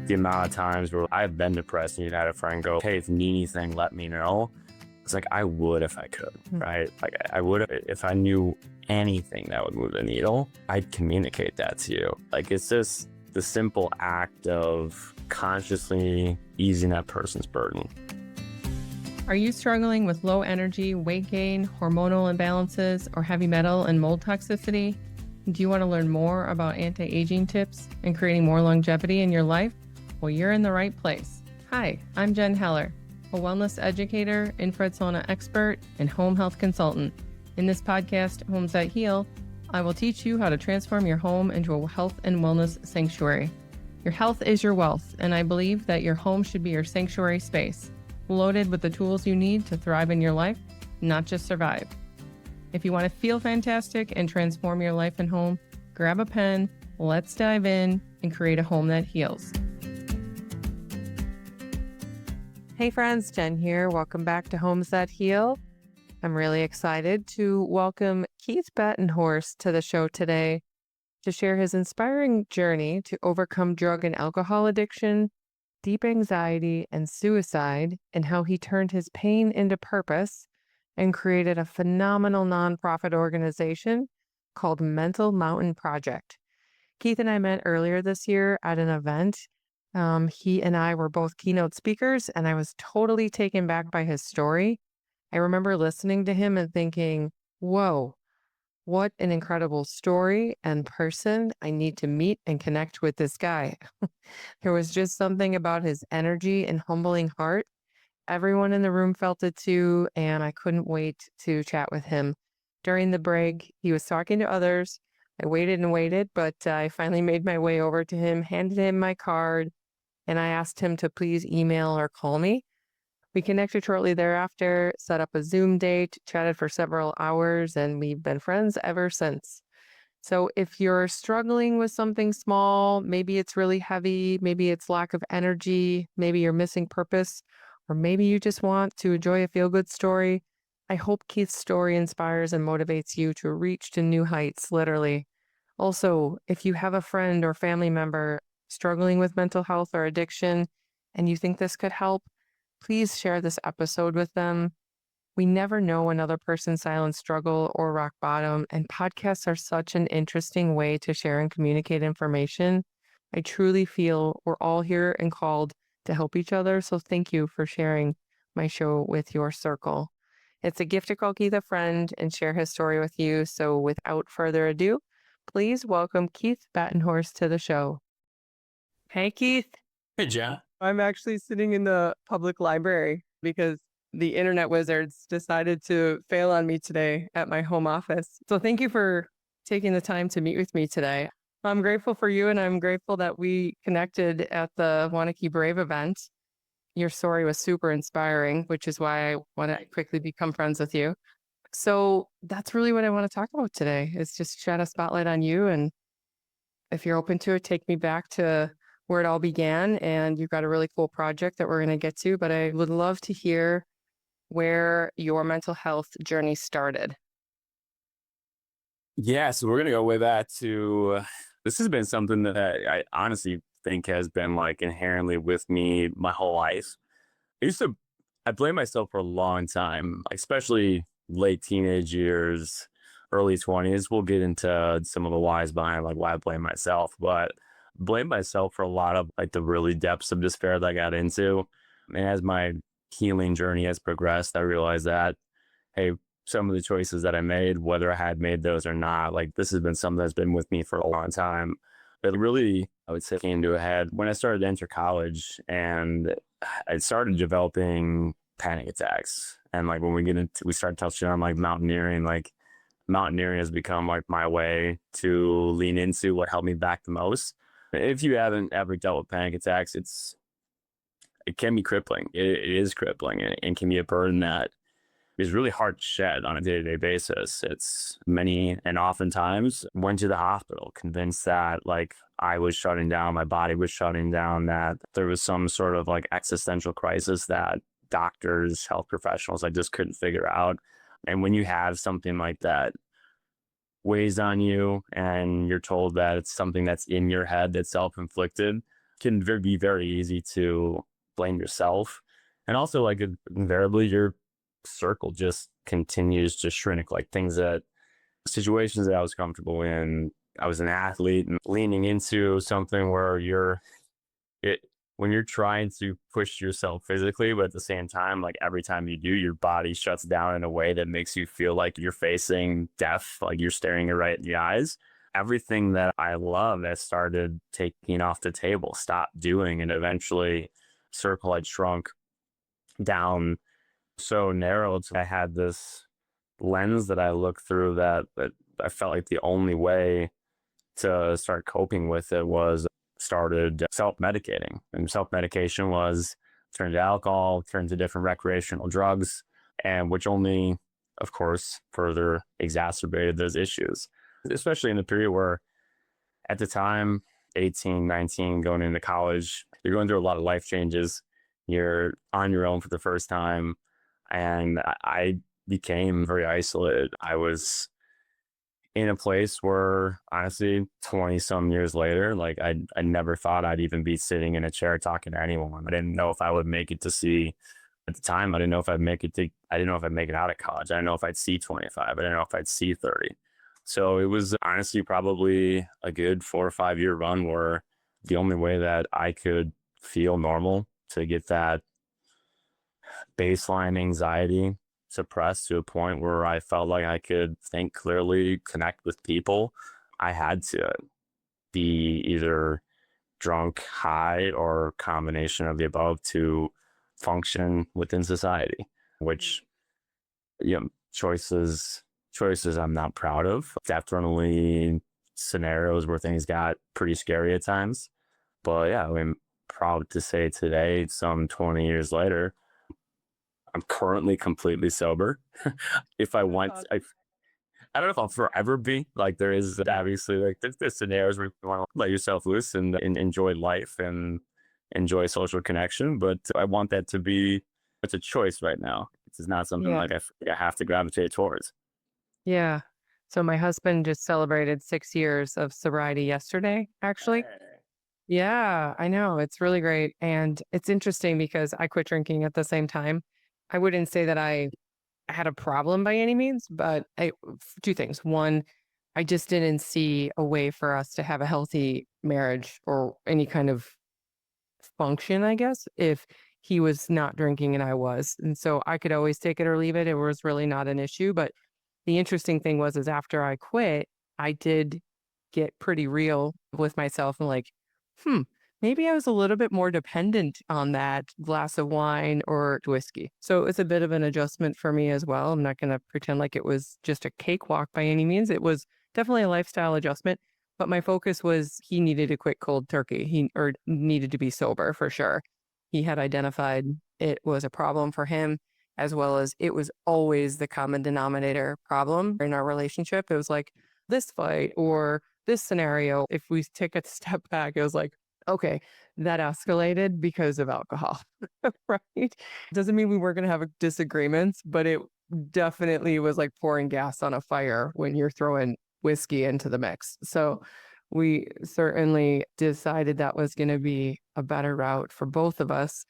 The amount of times where I've been depressed and you'd had a friend go, hey, if you need anything, let me know. It's like, I would if I could, right? Like I would if I knew anything that would move the needle, I'd communicate that to you. Like, it's just the simple act of consciously easing that person's burden. Are you struggling with low energy, weight gain, hormonal imbalances, or heavy metal and mold toxicity? Do you want to learn more about anti-aging tips and creating more longevity in your life? Well, you're in the right place. Hi, I'm Jen Heller, a wellness educator, infrared sauna expert, and home health consultant. In this podcast, Homes That Heal, I will teach you how to transform your home into a health and wellness sanctuary. Your health is your wealth, and I believe that your home should be your sanctuary space, loaded with the tools you need to thrive in your life, not just survive. If you want to feel fantastic and transform your life and home, grab a pen, let's dive in and create a home that heals. Hey friends, Jen here. Welcome back to Homes That Heal. I'm really excited to welcome Keith Batenhorst to the show today to share his inspiring journey to overcome drug and alcohol addiction, deep anxiety, and suicide, and how he turned his pain into purpose and created a phenomenal nonprofit organization called Mental Mountain Project. Keith and I met earlier this year at an event. He and I were both keynote speakers, and I was totally taken back by his story. I remember listening to him and thinking, whoa, what an incredible story and person. I need to meet and connect with this guy. There was just something about his energy and humbling heart. Everyone in the room felt it too, and I couldn't wait to chat with him. During the break, he was talking to others. I waited and waited, but I finally made my way over to him, handed him my card, and I asked him to please email or call me. We connected shortly thereafter, set up a Zoom date, chatted for several hours, and we've been friends ever since. So if you're struggling with something small, maybe it's really heavy, maybe it's lack of energy, maybe you're missing purpose, or maybe you just want to enjoy a feel-good story, I hope Keith's story inspires and motivates you to reach to new heights, literally. Also, if you have a friend or family member struggling with mental health or addiction, and you think this could help, please share this episode with them. We never know another person's silent struggle or rock bottom, and podcasts are such an interesting way to share and communicate information. I truly feel we're all here and called to help each other, so thank you for sharing my show with your circle. It's a gift to call Keith a friend and share his story with you, so without further ado, please welcome Keith Batenhorst to the show. Hey, Keith. Hey, Jen. I'm actually sitting in the public library because the internet wizards decided to fail on me today at my home office. So thank you for taking the time to meet with me today. I'm grateful for you, and I'm grateful that we connected at the Mauna Kea Brave event. Your story was super inspiring, which is why I want to quickly become friends with you. So that's really what I want to talk about today, is just shed a spotlight on you. And if you're open to it, take me back to where it all began. And you've got a really cool project that we're going to get to, but I would love to hear where your mental health journey started. Yeah, so we're going to go way back to, this has been something that I honestly think has been like inherently with me my whole life. I blamed myself for a long time, especially late teenage years, early 20s. We'll get into some of the whys behind like why I blame myself, but blame myself for a lot of like the really depths of despair that I got into. And as my healing journey has progressed, I realized that, hey, some of the choices that I made, whether I had made those or not, like this has been something that's been with me for a long time. But really, I would say came to a head when I started to enter college and I started developing panic attacks. And like when we start touching on like mountaineering has become like my way to lean into what helped me back the most. If you haven't ever dealt with panic attacks, it can be crippling. It is crippling and can be a burden that is really hard to shed on a day-to-day basis. It's many and oftentimes went to the hospital convinced that like I was shutting down, my body was shutting down, that there was some sort of like existential crisis that doctors, health professionals, I just couldn't figure out. And when you have something like that weighs on you and you're told that it's something that's in your head, that's self-inflicted, can be very easy to blame yourself. And also, like, invariably, your circle just continues to shrink. Like, things that situations that I was comfortable in, I was an athlete and leaning into something where it when you're trying to push yourself physically, but at the same time, like every time you do, your body shuts down in a way that makes you feel like you're facing death, like you're staring it right in the eyes. Everything that I love that started taking off the table, stopped doing, and eventually circle had shrunk down so narrow. So I had this lens that I looked through that I felt like the only way to start coping with it was started self-medicating. And self-medication was turned to alcohol, turned to different recreational drugs, and which only, of course, further exacerbated those issues, especially in the period where at the time, 18, 19, going into college, you're going through a lot of life changes. You're on your own for the first time. And I became very isolated. I was in a place where, honestly, 20 some years later, like I never thought I'd even be sitting in a chair talking to anyone. I didn't know if I would make it to see at the time. I didn't know if I'd make it to, I didn't know if I'd make it out of college. I didn't know if I'd see 25. I didn't know if I'd see 30. So it was honestly probably a good 4 or 5 year run where the only way that I could feel normal to get that baseline anxiety suppressed to a point where I felt like I could think clearly, connect with people, I had to be either drunk, high, or combination of the above to function within society, which, choices I'm not proud of. Definitely scenarios where things got pretty scary at times. But yeah, I'm proud to say today, some 20 years later, I'm currently completely sober. If I want, I don't know if I'll forever be. Like, there is obviously like there's scenarios where you want to let yourself loose and enjoy life and enjoy social connection. But I want that to be, it's a choice right now. It's not something Yeah. like I have to gravitate towards. Yeah. So my husband just celebrated 6 years of sobriety yesterday, actually. Yeah, I know. It's really great. And it's interesting because I quit drinking at the same time. I wouldn't say that I had a problem by any means, but two things. One, I just didn't see a way for us to have a healthy marriage or any kind of function, I guess, if he was not drinking and I was. And so I could always take it or leave it. It was really not an issue. But the interesting thing was, is after I quit, I did get pretty real with myself and like, hmm, maybe I was a little bit more dependent on that glass of wine or whiskey. So it's a bit of an adjustment for me as well. I'm not going to pretend like it was just a cakewalk by any means. It was definitely a lifestyle adjustment. But my focus was he needed to quit cold turkey. He or needed to be sober for sure. He had identified it was a problem for him, as well as it was always the common denominator problem in our relationship. It was like this fight or this scenario. If we take a step back, it was like, okay, that escalated because of alcohol, right? Doesn't mean we weren't going to have disagreements, but it definitely was like pouring gas on a fire when you're throwing whiskey into the mix. So we certainly decided that was going to be a better route for both of us.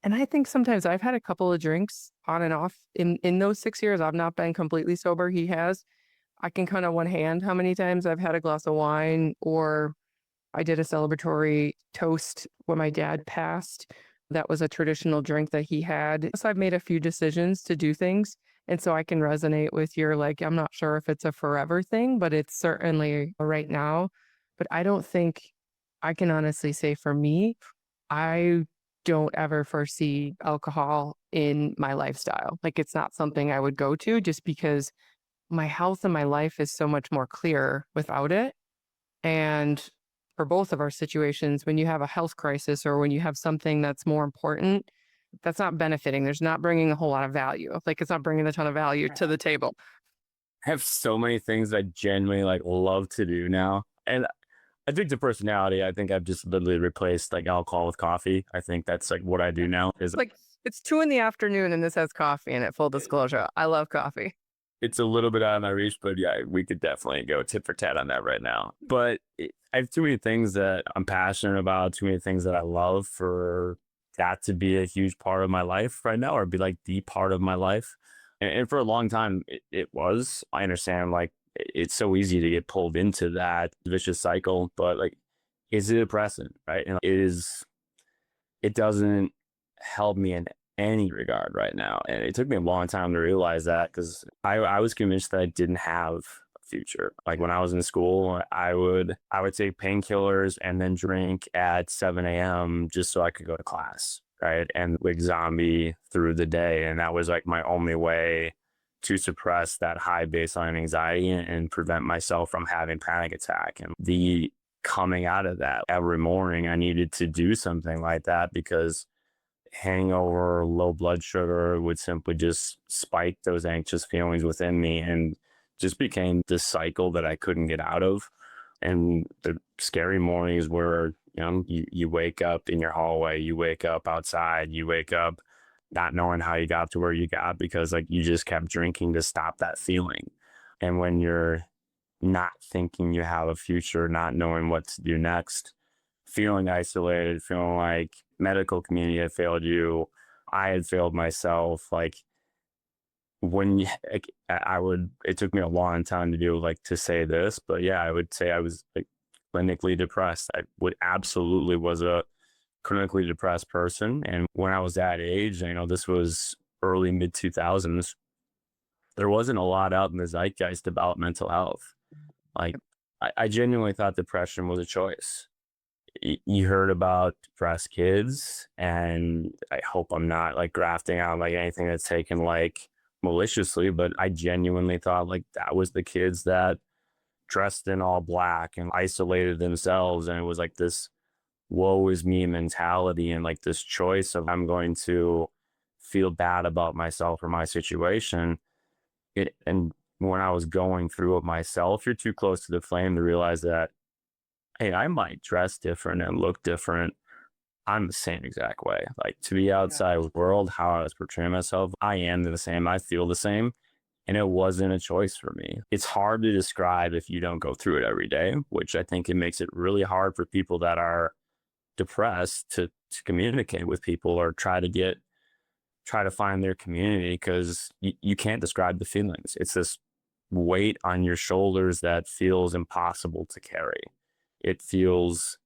And I think sometimes I've had a couple of drinks on and off in those 6 years. I've not been completely sober. He has. I can count on one hand how many times I've had a glass of wine, or I did a celebratory toast when my dad passed. That was a traditional drink that he had. So I've made a few decisions to do things. And so I can resonate with your, like, I'm not sure if it's a forever thing, but it's certainly right now. But I don't think I can honestly say for me, I don't ever foresee alcohol in my lifestyle. Like, it's not something I would go to just because my health and my life is so much more clear without it. And for both of our situations, when you have a health crisis or when you have something that's more important, that's not benefiting. There's not bringing a whole lot of value. Like, it's not bringing a ton of value to the table. I have so many things I genuinely like love to do now. And I think the personality, I think I've just literally replaced like alcohol with coffee. I think that's like what I do now is Like, it's 2 in the afternoon and this has coffee in it, full disclosure. I love coffee. it's a little bit out of my reach, but yeah, we could definitely go tit for tat on that right now. But I have too many things that I'm passionate about, too many things that I love for that to be a huge part of my life right now, or be like the part of my life. And for a long time, it was. I understand, like, it's so easy to get pulled into that vicious cycle, but like, is it depressing, right? And it doesn't help me in any regard right now. And it took me a long time to realize that because I was convinced that I didn't have a future. Like when I was in school, I would take painkillers and then drink at 7 a.m. just so I could go to class, right? And like zombie through the day. And that was like my only way to suppress that high baseline anxiety and prevent myself from having panic attack. And the coming out of that every morning, I needed to do something like that because hangover, low blood sugar would simply just spike those anxious feelings within me and just became this cycle that I couldn't get out of. And the scary mornings where, you wake up in your hallway, you wake up outside, you wake up not knowing how you got to where you got because like you just kept drinking to stop that feeling. And when you're not thinking you have a future, not knowing what to do next, feeling isolated, feeling like medical community had failed you, I had failed myself. Like when like, it took me a long time to do like to say this, but yeah, I would say I was like clinically depressed. I would absolutely was a clinically depressed person. And when I was that age, this was early mid 2000s, there wasn't a lot out in the zeitgeist about mental health. Like I genuinely thought depression was a choice. You heard about depressed kids, and I hope I'm not like grafting out like anything that's taken like maliciously, but I genuinely thought like that was the kids that dressed in all black and isolated themselves. And it was like this woe is me mentality and like this choice of I'm going to feel bad about myself or my situation. And when I was going through it myself, you're too close to the flame to realize that, hey, I might dress different and look different. I'm the same exact way. Like to the outside world, how I was portraying myself, I am the same. I feel the same. And it wasn't a choice for me. It's hard to describe if you don't go through it every day, which I think it makes it really hard for people that are depressed to communicate with people or try to find their community because you can't describe the feelings. It's this weight on your shoulders that feels impossible to carry. It feels,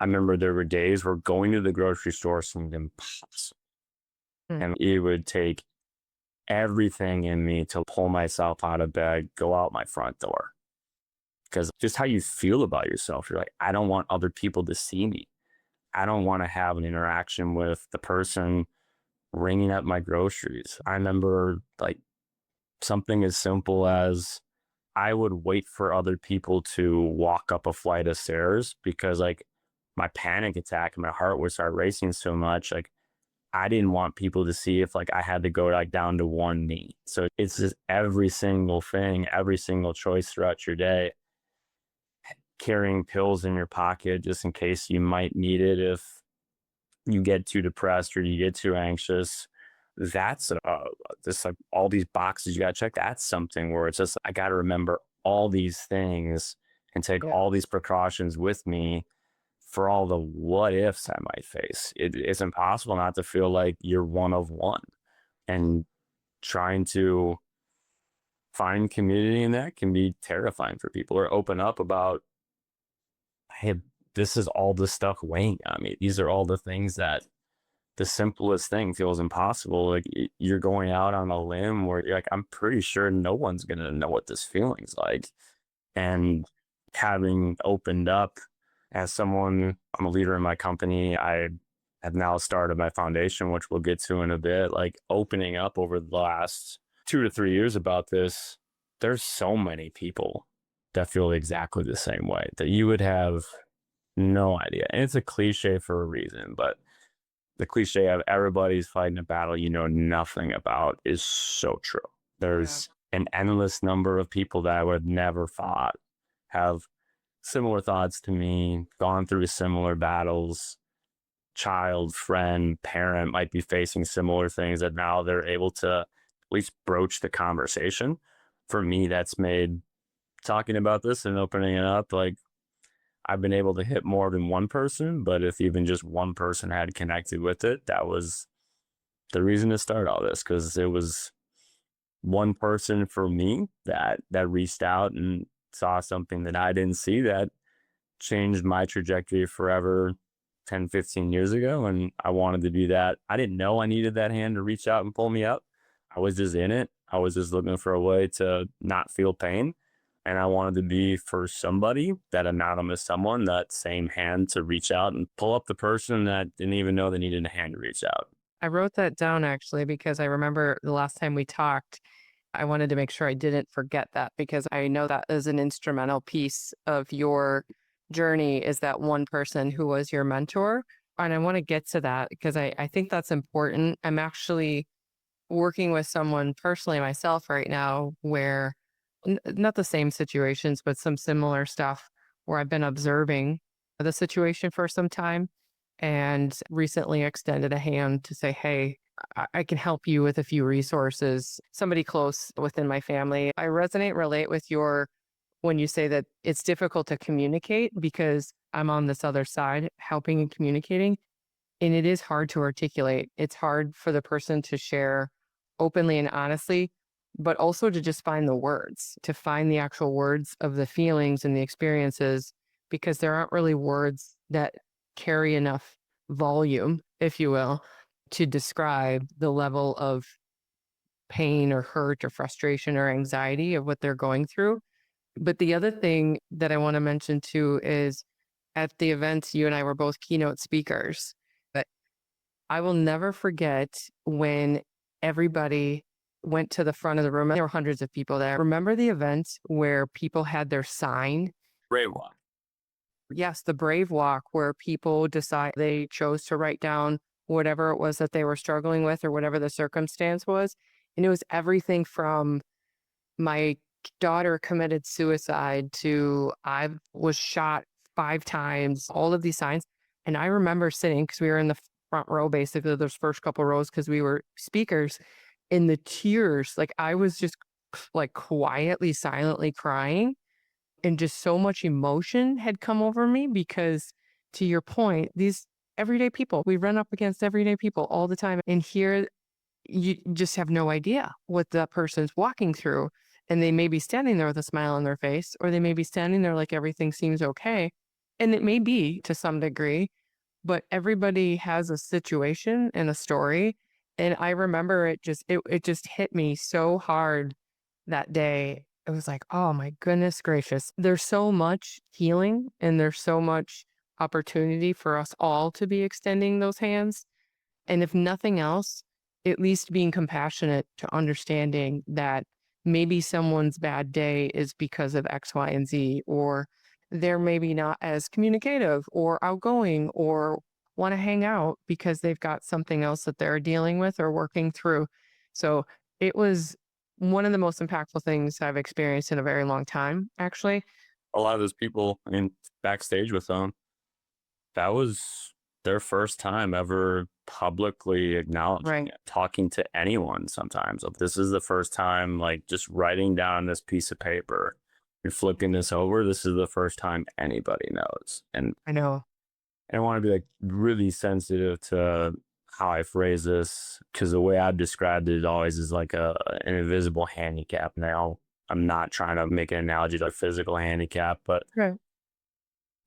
I remember there were days where going to the grocery store seemed impossible. And it would take everything in me to pull myself out of bed, go out my front door. Because just how you feel about yourself, you're like, I don't want other people to see me. I don't want to have an interaction with the person ringing up my groceries. I remember like something as simple as I would wait for other people to walk up a flight of stairs because like my panic attack and my heart would start racing so much. Like I didn't want people to see if like I had to go like down to one knee. So it's just every single thing, every single choice throughout your day, carrying pills in your pocket just in case you might need it if you get too depressed or you get too anxious. That's just like all these boxes you got to check. That's something where it's just I got to remember all these things and take all these precautions with me for all the what ifs I might face. It's impossible not to feel like you're one of one, and trying to find community in that can be terrifying for people or open up about, hey, this is all the stuff weighing on me. These are all the things that the simplest thing feels impossible. Like you're going out on a limb where you're like, I'm pretty sure no one's going to know what this feeling's like. And having opened up as someone, I'm a leader in my company. I have now started my foundation, which we'll get to in a bit, like opening up over the last 2 to 3 years about this. There's so many people that feel exactly the same way that you would have no idea. And it's a cliche for a reason, but the cliche of everybody's fighting a battle you know nothing about is so true. There's an endless number of people that I would have never thought have similar thoughts to me, gone through similar battles, child, friend, parent might be facing similar things that now they're able to at least broach the conversation. for me, that's made talking about this and opening it up, like I've been able to hit more than one person, but if even just one person had connected with it, that was the reason to start all this, because it was one person for me that reached out and saw something that I didn't see that changed my trajectory forever 10, 15 years ago. And I wanted to be that. I didn't know I needed that hand to reach out and pull me up. I was just in it. I was just looking for a way to not feel pain. And I wanted to be for somebody, that anonymous someone, that same hand to reach out and pull up the person that didn't even know they needed a hand to reach out. I wrote that down actually because I remember the last time we talked, I wanted to make sure I didn't forget that because I know that is an instrumental piece of your journey, is that one person who was your mentor. And I want to get to that because I think that's important. I'm actually working with someone personally myself right now where not the same situations, but some similar stuff where I've been observing the situation for some time and recently extended a hand to say, hey, I can help you with a few resources, somebody close within my family. I relate with your when you say that it's difficult to communicate because I'm on this other side helping and communicating. And it is hard to articulate. It's hard for the person to share openly and honestly, but also to just find the words, to find the actual words of the feelings and the experiences, because there aren't really words that carry enough volume, if you will, to describe the level of pain or hurt or frustration or anxiety of what they're going through. But the other thing that I want to mention too is at the events, you and I were both keynote speakers. But I will never forget when everybody went to the front of the room. There were hundreds of people there. Remember the event where people had their sign? Great walk. Yes, the Brave Walk, where people decide they chose to write down whatever it was that they were struggling with or whatever the circumstance was. And it was everything from my daughter committed suicide to I was shot 5 times, all of these signs. And I remember sitting, because we were in the front row, basically those first couple rows, because we were speakers, in the tears. Like I was just like quietly, silently crying. And just so much emotion had come over me because, to your point, these everyday people, we run up against everyday people all the time. And here you just have no idea what that person's walking through. And they may be standing there with a smile on their face, or they may be standing there like everything seems okay. And it may be to some degree, but everybody has a situation and a story. And I remember it just hit me so hard that day. It was like, oh my goodness gracious. There's so much healing and there's so much opportunity for us all to be extending those hands. And if nothing else, at least being compassionate to understanding that maybe someone's bad day is because of X, Y, and Z, or they're maybe not as communicative or outgoing or want to hang out because they've got something else that they're dealing with or working through. So it was one of the most impactful things I've experienced in a very long time, actually. A lot of those people in backstage with them, that was their first time ever publicly acknowledging Right. it, talking to anyone sometimes. Like, this is the first time, like just writing down this piece of paper, you're flipping this over. This is the first time anybody knows. And I know. I want to be like really sensitive to how I phrase this, because the way I've described it always is like an invisible handicap. Now, I'm not trying to make an analogy to a physical handicap, but Right.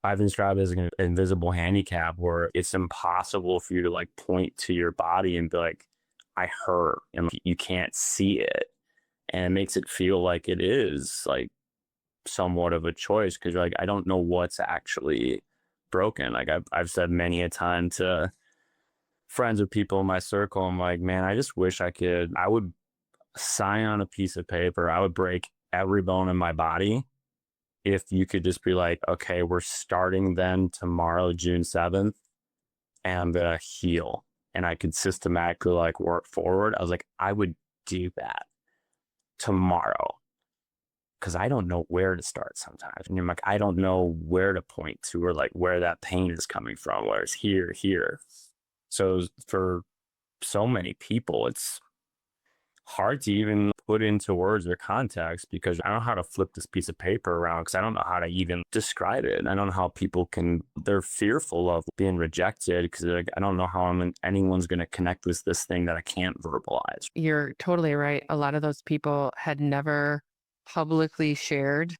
I've described it as an invisible handicap where it's impossible for you to like point to your body and be like, I hurt, and like, you can't see it. And it makes it feel like it is like somewhat of a choice, because you're like, I don't know what's actually broken. Like I've said many a time to friends or people in my circle, I'm like, man, I just wish I would sign on a piece of paper. I would break every bone in my body if you could just be like, okay, we're starting then tomorrow, June 7th, and I'm gonna heal. And I could systematically like work forward. I was like, I would do that tomorrow, because I don't know where to start sometimes. And I'm like, I don't know where to point to, or like where that pain is coming from, where it's here. So for so many people, it's hard to even put into words or context because I don't know how to flip this piece of paper around because I don't know how to even describe it. I don't know how people they're fearful of being rejected because like, I don't know how anyone's going to connect with this thing that I can't verbalize. You're totally right. A lot of those people had never publicly shared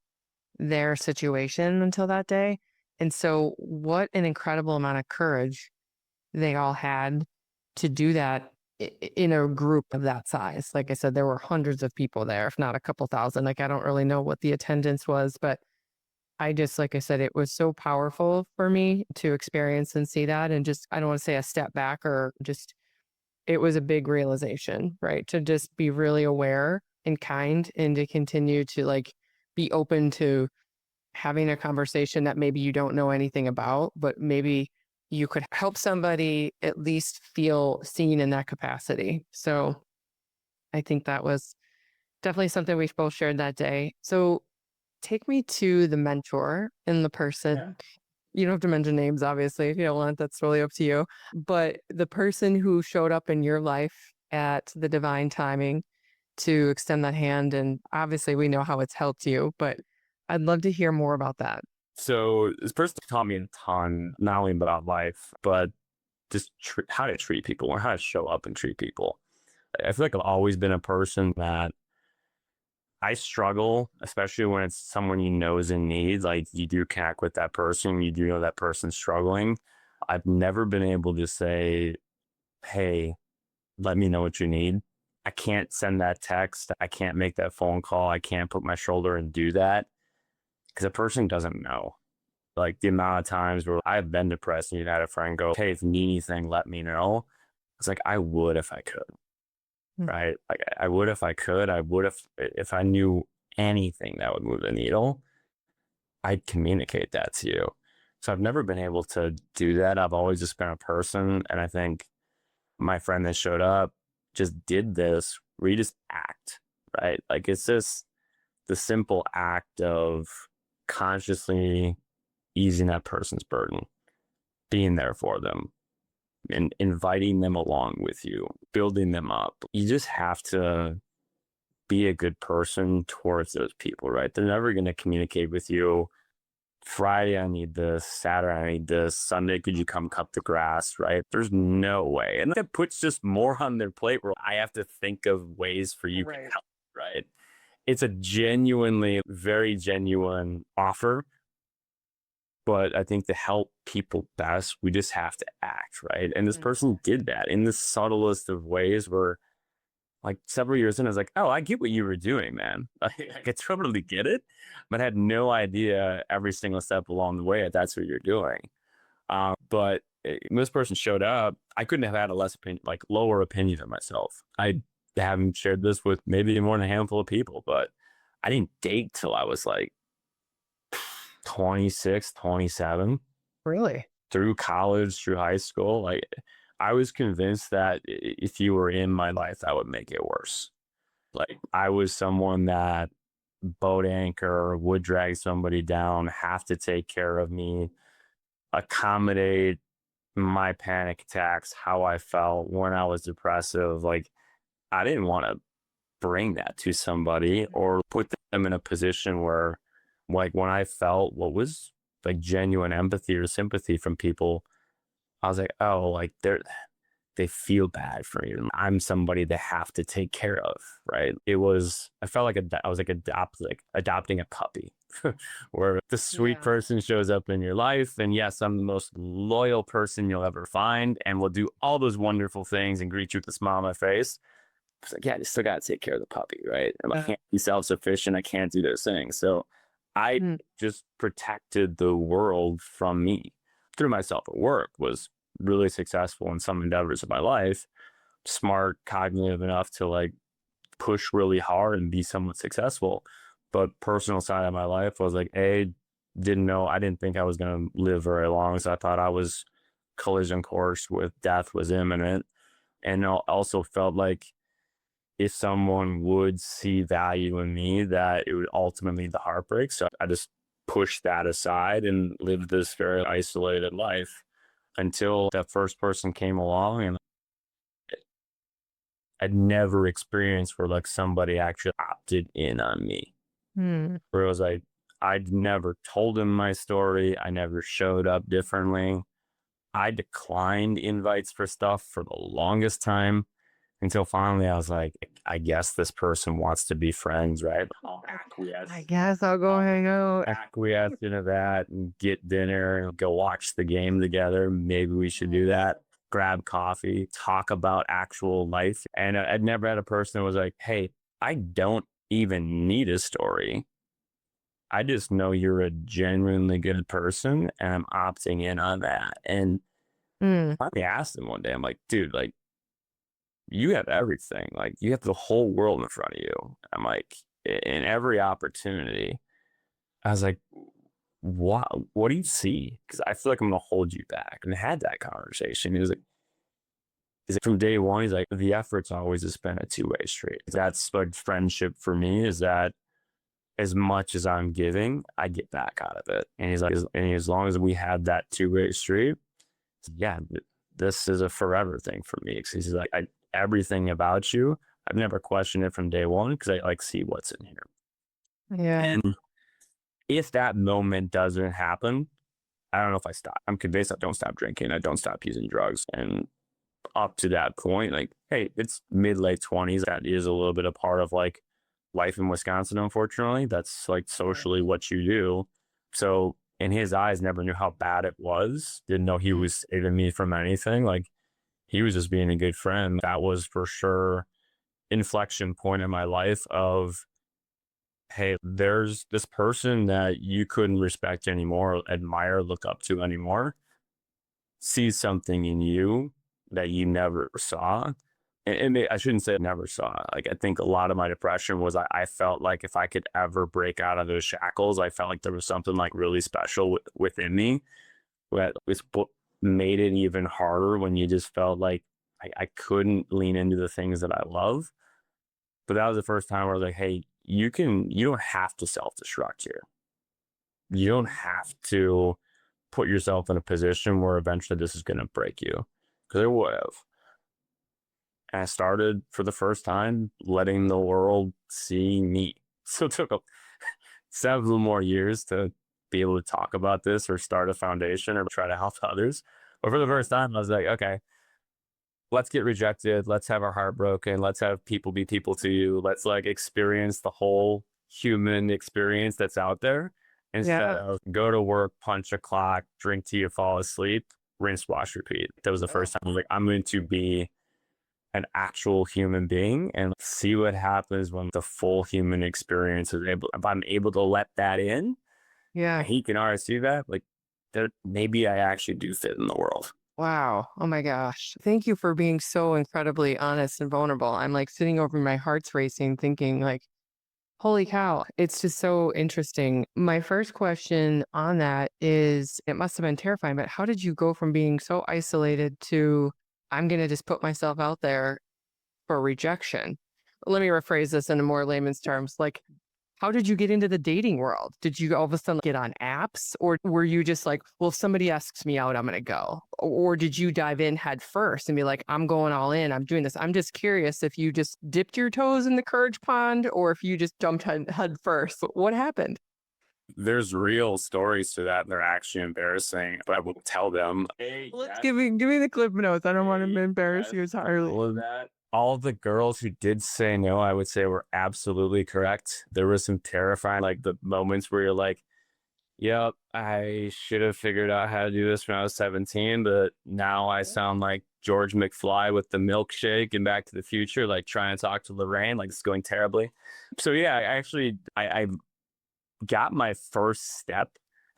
their situation until that day. And so, what an incredible amount of courage they all had to do that in a group of that size. Like I said, there were hundreds of people there, if not a couple thousand. Like, I don't really know what the attendance was, but I just, like I said, it was so powerful for me to experience and see that. And just, I don't want to say a step back or just, it was a big realization, right? To just be really aware and kind and to continue to like be open to having a conversation that maybe you don't know anything about, but maybe you could help somebody at least feel seen in that capacity. So I think that was definitely something we both shared that day. So take me to the mentor and the person. Yeah. You don't have to mention names, obviously, if you don't want, that's really up to you. But the person who showed up in your life at the divine timing to extend that hand. And obviously we know how it's helped you, but I'd love to hear more about that. So this person taught me a ton, not only about life, but just how to treat people or how to show up and treat people. I feel like I've always been a person that I struggle, especially when it's someone you know is in need. Like you do connect with that person, you do know that person's struggling. I've never been able to say, hey, let me know what you need. I can't send that text. I can't make that phone call. I can't put my shoulder and do that because a person doesn't know. Like the amount of times where I've been depressed and you had a friend go, hey, if you need anything, let me know. It's like, I would if I could, right? Like I would if I could. I would if I knew anything that would move the needle, I'd communicate that to you. So I've never been able to do that. I've always just been a person. And I think my friend that showed up just did this where you just act, right? Like it's just the simple act of consciously easing that person's burden, being there for them and inviting them along with you, building them up. You just have to be a good person towards those people, right? They're never going to communicate with you. Friday, I need this. Saturday, I need this. Sunday, could you come cut the grass, right? There's no way. And that puts just more on their plate where I have to think of ways for you to help, right? It's a genuinely, very genuine offer. But I think to help people best, we just have to act, right? And this person did that in the subtlest of ways where like several years in, I was like, oh, I get what you were doing, man. I totally get it, but I had no idea every single step along the way that that's what you're doing. But when this person showed up, I couldn't have had a lower opinion of myself. I haven't shared this with maybe more than a handful of people, but I didn't date till I was like 26, 27. Really? Through college, through high school. Like I was convinced that if you were in my life, that would make it worse. Like I was someone that boat anchor, would drag somebody down, have to take care of me, accommodate my panic attacks, how I felt when I was depressive. Like I didn't want to bring that to somebody or put them in a position where like when I felt what was like genuine empathy or sympathy from people, I was like, oh, like they feel bad for me. I'm somebody they have to take care of, right? I felt like I was like adopting a puppy where the sweet person shows up in your life. And yes, I'm the most loyal person you'll ever find and will do all those wonderful things and greet you with a smile on my face. It's like, yeah, you still got to take care of the puppy, right? And I can't be self-sufficient. I can't do those things. So I just protected the world from me through myself at work, was really successful in some endeavors of my life, smart, cognitive enough to like push really hard and be somewhat successful. But personal side of my life was like, I didn't think I was going to live very long. So I thought I was collision course with death was imminent. And I also felt like if someone would see value in me, that it would ultimately lead to heartbreak. So I just pushed that aside and lived this very isolated life until that first person came along and I'd never experienced where like somebody actually opted in on me. Hmm. Where it was like, I'd never told him my story. I never showed up differently. I declined invites for stuff for the longest time until finally I was like, I guess this person wants to be friends, right? I'll I acquiesce. guess I'll go I'll hang out. acquiesce into that and get dinner and go watch the game together. Maybe we should do that. Grab coffee, talk about actual life. And I'd never had a person that was like, hey, I don't even need a story. I just know you're a genuinely good person and I'm opting in on that. And Hmm. I finally asked him one day, I'm like, dude, like, you have everything. Like, you have the whole world in front of you. I'm like, in every opportunity. I was like, what do you see? Because I feel like I'm gonna hold you back. And I had that conversation. He was like, is it from day one? He's like, the effort's always has been a two-way street. That's like friendship for me, is that as much as I'm giving, I get back out of it. And he's like, as long as we have that two-way street, yeah, this is a forever thing for me. Because he's like, everything about you, I've never questioned it from day one because I like see what's in here. Yeah. And if that moment doesn't happen, I don't know if I stop. I'm convinced I don't stop drinking. I don't stop using drugs. And up to that point, like, hey, it's mid late 20s. That is a little bit a part of like life in Wisconsin, unfortunately. That's like socially what you do. So in his eyes, never knew how bad it was. Didn't know he was saving me from anything. Like he was just being a good friend. That was for sure inflection point in my life of, hey, there's this person that you couldn't respect anymore, admire, look up to anymore, sees something in you that you never saw. And I shouldn't say never saw. Like, I think a lot of my depression was I felt like if I could ever break out of those shackles, I felt like there was something like really special within me that was made it even harder when you just felt like I couldn't lean into the things that I love. But that was the first time where I was like, hey, you don't have to self-destruct here. You don't have to put yourself in a position where eventually this is going to break you, because it would have. And I started for the first time letting the world see me. So it took several more years to be able to talk about this or start a foundation or try to help others. But for the first time, I was like, okay, let's get rejected. Let's have our heart broken. Let's have people be people to you. Let's like experience the whole human experience that's out there instead Yeah. of go to work, punch a clock, drink till you fall asleep, rinse, wash, repeat. That was the first time I was like, I'm going to be an actual human being and see what happens when the full human experience is able, if I'm able to let that in, Yeah. and he can already see that, like, there, maybe I actually do fit in the world. Wow. Oh my gosh. Thank you for being so incredibly honest and vulnerable. I'm like sitting over, my heart's racing, thinking like, holy cow. It's just so interesting. My first question on that is, it must have been terrifying, but how did you go from being so isolated to, I'm going to just put myself out there for rejection? Let me rephrase this in a more layman's terms. Like, how did you get into the dating world? Did you all of a sudden get on apps, or were you just like, well, if somebody asks me out, I'm going to go? Or did you dive in head first and be like, I'm going all in, I'm doing this? I'm just curious if you just dipped your toes in the courage pond or if you just jumped head first. What happened? There's real stories to that. And they're actually embarrassing, but I will tell them. Hey, Let's yes, give me the clip notes. I don't want to hey, embarrass yes, you entirely. all of that. All the girls who did say no, I would say were absolutely correct. There was some terrifying, like the moments where you're like, yep, I should have figured out how to do this when I was 17, but now I sound like George McFly with the milkshake and Back to the Future, like trying to talk to Lorraine, like it's going terribly. So yeah, I got my first step.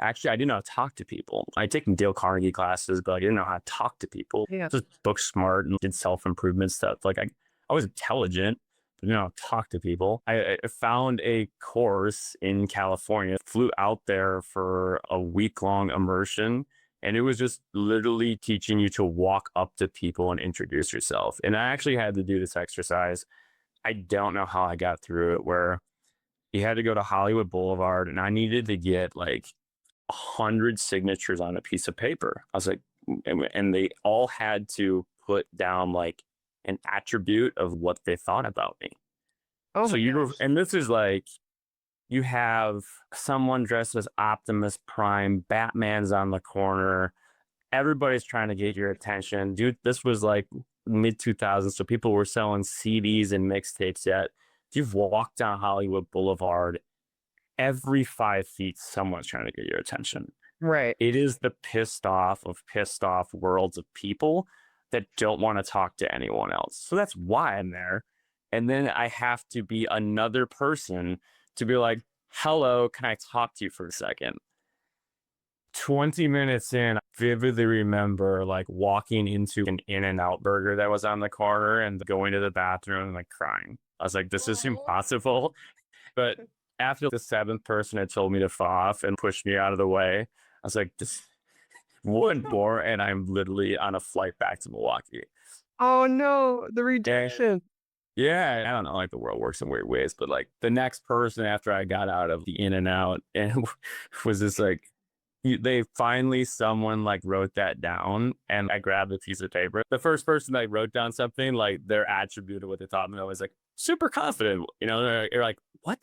Actually, I didn't know how to talk to people. I'd taken Dale Carnegie classes, but I didn't know how to talk to people. Yeah. Just book smart and did self-improvement stuff. Like I was intelligent, but didn't know how to talk to people. I found a course in California, flew out there for a week-long immersion, and it was just literally teaching you to walk up to people and introduce yourself. And I actually had to do this exercise. I don't know how I got through it, where you had to go to Hollywood Boulevard, and I needed to get like 100 signatures on a piece of paper. I was like, and they all had to put down like an attribute of what they thought about me. Oh So my gosh. and this is like, you have someone dressed as Optimus Prime, Batman's on the corner, everybody's trying to get your attention. Dude, this was like mid 2000s. So people were selling CDs and mixtapes yet. You've walked down Hollywood Boulevard, every 5 feet, someone's trying to get your attention. Right. It is the pissed off worlds of people that don't want to talk to anyone else. So that's why I'm there. And then I have to be another person to be like, hello, can I talk to you for a second? 20 minutes in, I vividly remember like walking into an In-N-Out burger that was on the corner and going to the bathroom and like crying. I was like, this is impossible. But after the seventh person had told me to fall off and pushed me out of the way, I was like, this one more, and I'm literally on a flight back to Milwaukee. Oh no, the And rejection. yeah, I don't know, like the world works in weird ways, but like the next person after I got out of the In-N-Out and was just like, they finally, someone like wrote that down, and I grabbed a piece of paper. The first person that wrote down something, like their attribute of what they thought me was like super confident, you're like, what?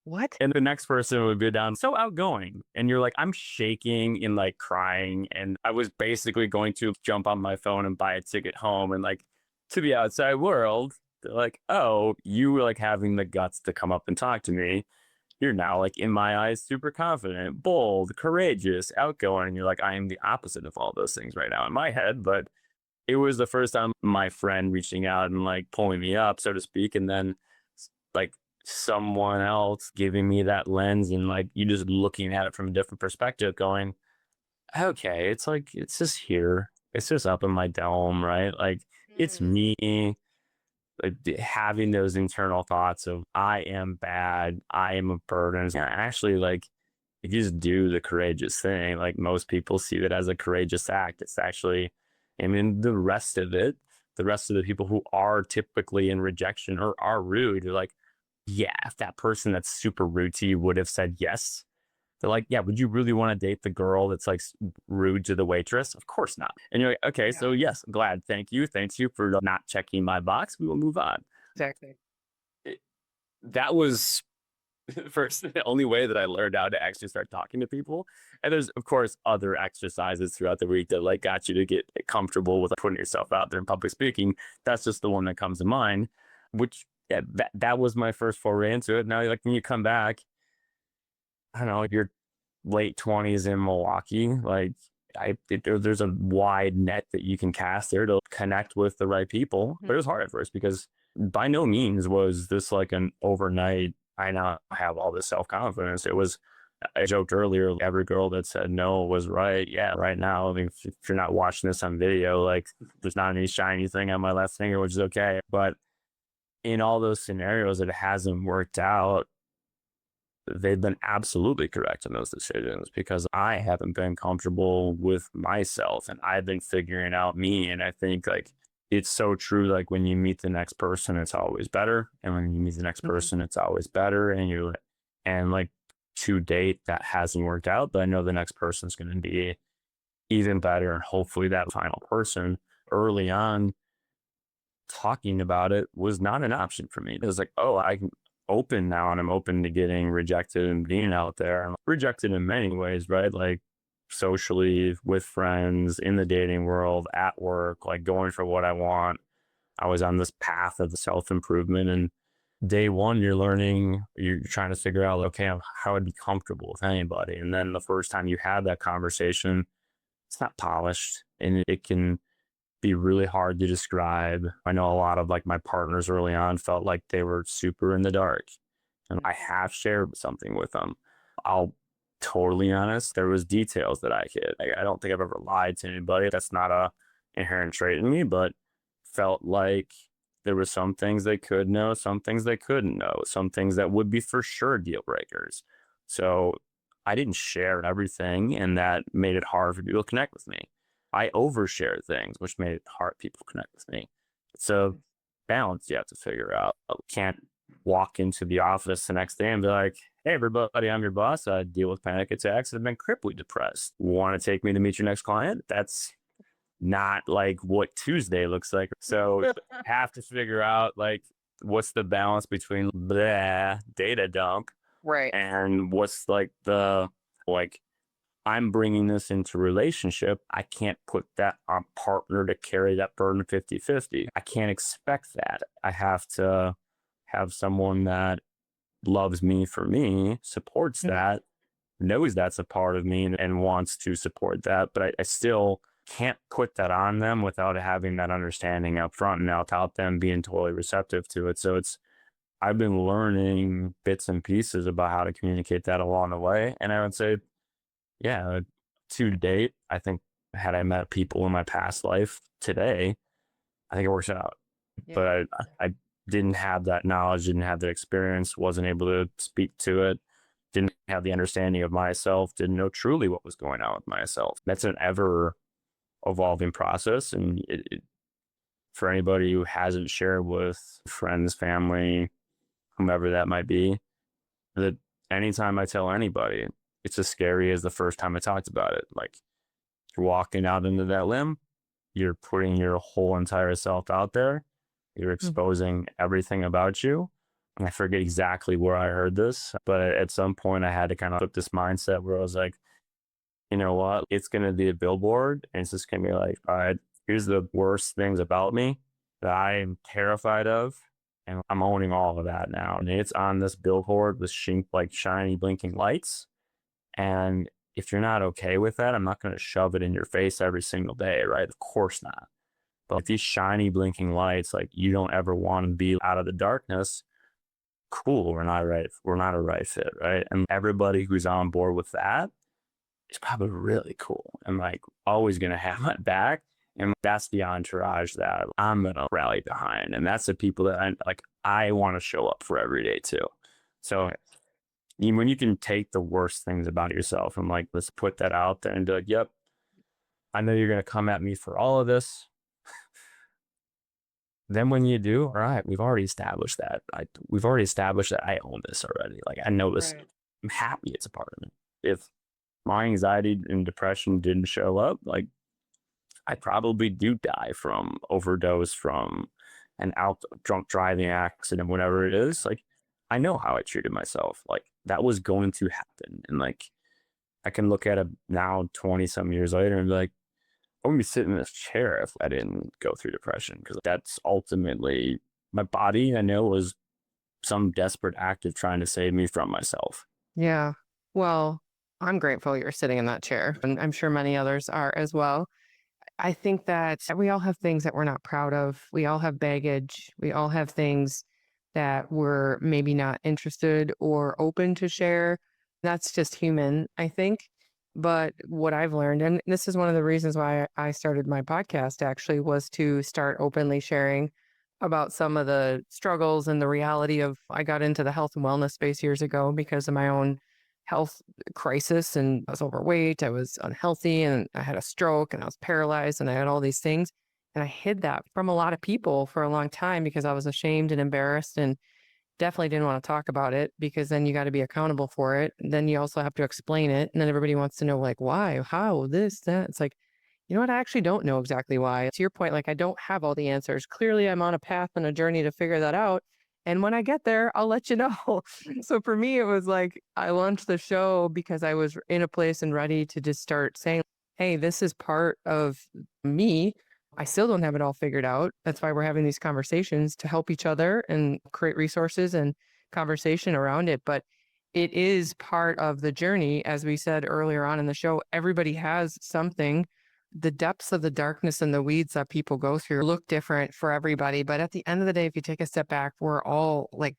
What? And the next person would be down, so outgoing. And you're like, I'm shaking and like crying. And I was basically going to jump on my phone and buy a ticket home. And like, to the outside world, they're like, oh, you were like having the guts to come up and talk to me. You're now like, in my eyes, super confident, bold, courageous, outgoing. And you're like, I am the opposite of all those things right now in my head. But it was the first time my friend reaching out and like pulling me up, so to speak. And then like someone else giving me that lens and like you just looking at it from a different perspective, going, okay, it's like, it's just here. It's just up in my dome, right? Like it's me, like having those internal thoughts of I am bad, I am a burden. Yeah, actually, like if you just do the courageous thing, like most people see it as a courageous act. It's actually, I mean, the rest of it, the rest of the people who are typically in rejection or are rude, they're like, yeah, if that person that's super rude to you would have said yes, they're like, yeah, would you really want to date the girl that's like rude to the waitress? Of course not. And you're like, okay, Yeah. so yes, glad. Thank you. Thanks you for not checking my box. We will move on. Exactly. That was first, the only way that I learned how to actually start talking to people. And there's, of course, other exercises throughout the week that like got you to get comfortable with putting yourself out there in public speaking. That's just the one that comes to mind, which yeah, that was my first foray into it. Now, like when you come back, I don't know, you're late 20s in Milwaukee, like there's a wide net that you can cast there to connect with the right people. But it was hard at first because by no means was this like an overnight, I now have all this self-confidence. It was, I joked earlier, every girl that said no was right. Yeah, right now, I mean, if you're not watching this on video, like there's not any shiny thing on my left finger, which is okay. But in all those scenarios that it hasn't worked out, they've been absolutely correct in those decisions because I haven't been comfortable with myself and I've been figuring out me. And I think like it's so true. Like when you meet the next person, it's always better. And when you meet the next person, it's always better. And like to date, that hasn't worked out, but I know the next person's going to be even better. And hopefully that final person early on talking about it was not an option for me. It was like, oh, I can open now and I'm open to getting rejected and being out there. I'm rejected in many ways, right? Like socially, with friends, in the dating world, at work, like going for what I want. I was on this path of the self-improvement, and day one, you're learning, you're trying to figure out, okay, how I'd be comfortable with anybody. And then the first time you have that conversation, it's not polished and it can be really hard to describe. I know a lot of like my partners early on felt like they were super in the dark, and I have shared something with them. I'll totally honest, there was details that I hid. I don't think I've ever lied to anybody. That's not a inherent trait in me, but felt like there were some things they could know, some things they couldn't know, some things that would be for sure deal breakers. So I didn't share everything, and that made it hard for people to connect with me. I overshared things, which made it hard for people to connect with me. So balance you have to figure out. You can't walk into the office the next day and be like, hey, everybody, I'm your boss. I deal with panic attacks and I've been cripply depressed. Want to take me to meet your next client? That's not like what Tuesday looks like. So have to figure out like what's the balance between blah, data dump Right. and what's like the like I'm bringing this into relationship. I can't put that on partner to carry that burden 50-50. I can't expect that. I have to have someone that loves me for me, supports Mhm. that, knows that's a part of me and wants to support that. But I still can't put that on them without having that understanding up front and without them being totally receptive to it. So I've been learning bits and pieces about how to communicate that along the way. And I would say, yeah, to date, I think had I met people in my past life today, I think it works out. Yeah. But I didn't have that knowledge, didn't have the experience, wasn't able to speak to it, didn't have the understanding of myself, didn't know truly what was going on with myself. That's an ever evolving process. And for anybody who hasn't shared with friends, family, whomever that might be, that anytime I tell anybody, it's as scary as the first time I talked about it. Like you're walking out into that limb, you're putting your whole entire self out there, you're Mhm. exposing everything about you. And I forget exactly where I heard this, but at some point I had to kind of flip this mindset where I was like, you know what? It's going to be a billboard and it's just going to be like, all right, here's the worst things about me that I am terrified of. And I'm owning all of that now. And it's on this billboard with like shiny blinking lights. And if you're not okay with that, I'm not going to shove it in your face every single day, right? Of course not. But these shiny blinking lights, like you don't ever want to be out of the darkness. Cool, we're not right. We're not a right fit, right? And everybody who's on board with that is probably really cool and like always gonna have my back. And that's the entourage that I'm gonna rally behind. And that's the people that I want to show up for every day too. So when you can take the worst things about yourself and like let's put that out there and be like, yep, I know you're gonna come at me for all of this. Then when you do, all right, we've already established that. We've already established that I own this already. Like I know this. Right. I'm happy it's a part of me. If my anxiety and depression didn't show up, like I probably do die from overdose, from an out drunk driving accident, whatever it is. Like I know how I treated myself. Like that was going to happen. And like I can look at it now 20 some years later and be like, I wouldn't be sitting in this chair if I didn't go through depression. Cause that's ultimately my body, I know, was some desperate act of trying to save me from myself. Yeah. Well, I'm grateful you're sitting in that chair, and I'm sure many others are as well. I think that we all have things that we're not proud of. We all have baggage. We all have things that we're maybe not interested or open to share. That's just human, I think. But what I've learned, and this is one of the reasons why I started my podcast actually, was to start openly sharing about some of the struggles and the reality of I got into the health and wellness space years ago because of my own health crisis, and I was overweight, I was unhealthy, and I had a stroke, and I was paralyzed, and I had all these things. And I hid that from a lot of people for a long time because I was ashamed and embarrassed and definitely didn't want to talk about it because then you got to be accountable for it. And then you also have to explain it. And then everybody wants to know, like, why, how, this, that. It's like, you know what? I actually don't know exactly why. To your point, like, I don't have all the answers. Clearly, I'm on a path and a journey to figure that out. And when I get there, I'll let you know. So for me, it was like I launched the show because I was in a place and ready to just start saying, hey, this is part of me. I still don't have it all figured out. That's why we're having these conversations to help each other and create resources and conversation around it. But it is part of the journey. As we said earlier on in the show, everybody has something. The depths of the darkness and the weeds that people go through look different for everybody. But at the end of the day, if you take a step back, we're all like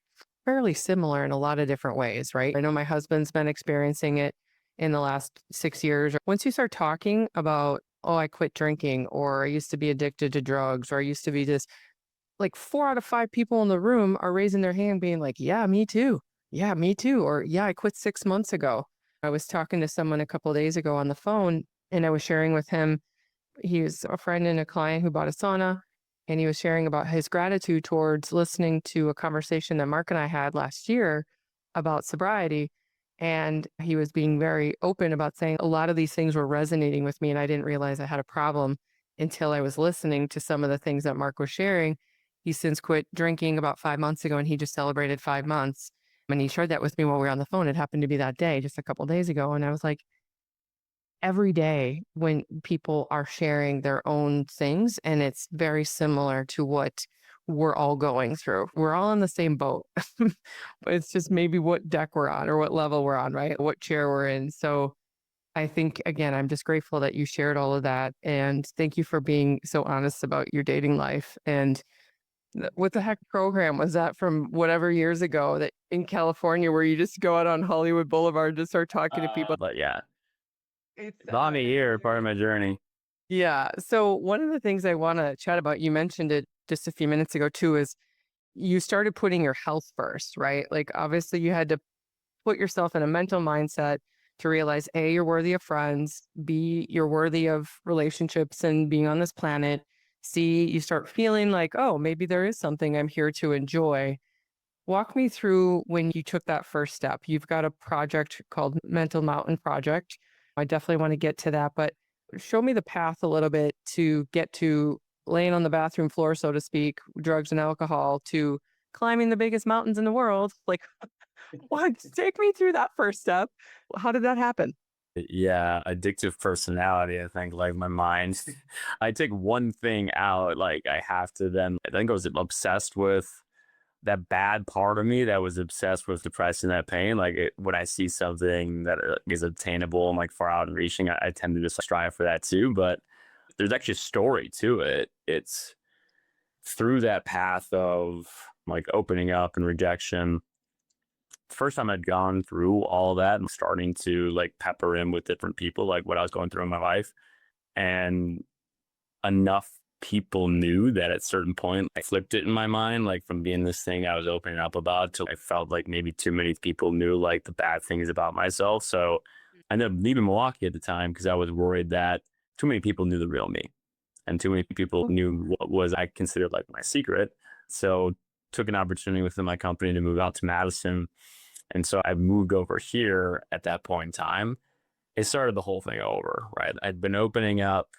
fairly similar in a lot of different ways, right? I know my husband's been experiencing it in the last 6 years. Once you start talking about, oh, I quit drinking, or I used to be addicted to drugs, or I used to be this, like 4 out of 5 people in the room are raising their hand being like, yeah, me too. Yeah, me too. Or yeah, I quit 6 months ago. I was talking to someone a couple of days ago on the phone and I was sharing with him, he was a friend and a client who bought a sauna. And he was sharing about his gratitude towards listening to a conversation that Mark and I had last year about sobriety. And he was being very open about saying a lot of these things were resonating with me and I didn't realize I had a problem. until I was listening to some of the things that Mark was sharing. He since quit drinking about 5 months ago, and he just celebrated 5 months. And he shared that with me while we were on the phone. It happened to be that day, just a couple of days ago. And I was like, every day when people are sharing their own things, and it's very similar to what we're all going through. We're all in the same boat, but it's just maybe what deck we're on or what level we're on, right? What chair we're in. So I think, again, I'm just grateful that you shared all of that. And thank you for being so honest about your dating life. And what the heck program was that from whatever years ago that in California where you just go out on Hollywood Boulevard to start talking to people? But yeah, It's long a year, part of my journey. Yeah. So one of the things I want to chat about, you mentioned it just a few minutes ago too, is you started putting your health first, right? Like obviously you had to put yourself in a mental mindset to realize A, you're worthy of friends, B, you're worthy of relationships and being on this planet. C, you start feeling like, oh, maybe there is something I'm here to enjoy. Walk me through when you took that first step. You've got a project called Mental Mountain Project. I definitely want to get to that, but show me the path a little bit to get to laying on the bathroom floor, so to speak, drugs and alcohol, to climbing the biggest mountains in the world. Like, what? Take me through that first step. How did that happen? Yeah, addictive personality, I think, like my mind. I take one thing out, like I have to then, I think I was obsessed with that bad part of me that was obsessed with depressing that pain. Like when I see something that is obtainable and like far out and reaching, I tend to just strive for that too. But there's actually a story to it. It's through that path of like opening up and rejection. First time I'd gone through all that and starting to like pepper in with different people, like what I was going through in my life. And enough people knew that at a certain point I flipped it in my mind, like from being this thing I was opening up about to I felt like maybe too many people knew like the bad things about myself. So I ended up leaving Milwaukee at the time because I was worried that too many people knew the real me and too many people knew what was I considered like my secret. So took an opportunity within my company to move out to Madison. And so I moved over here at that point in time. It started the whole thing over, right? I'd been opening up,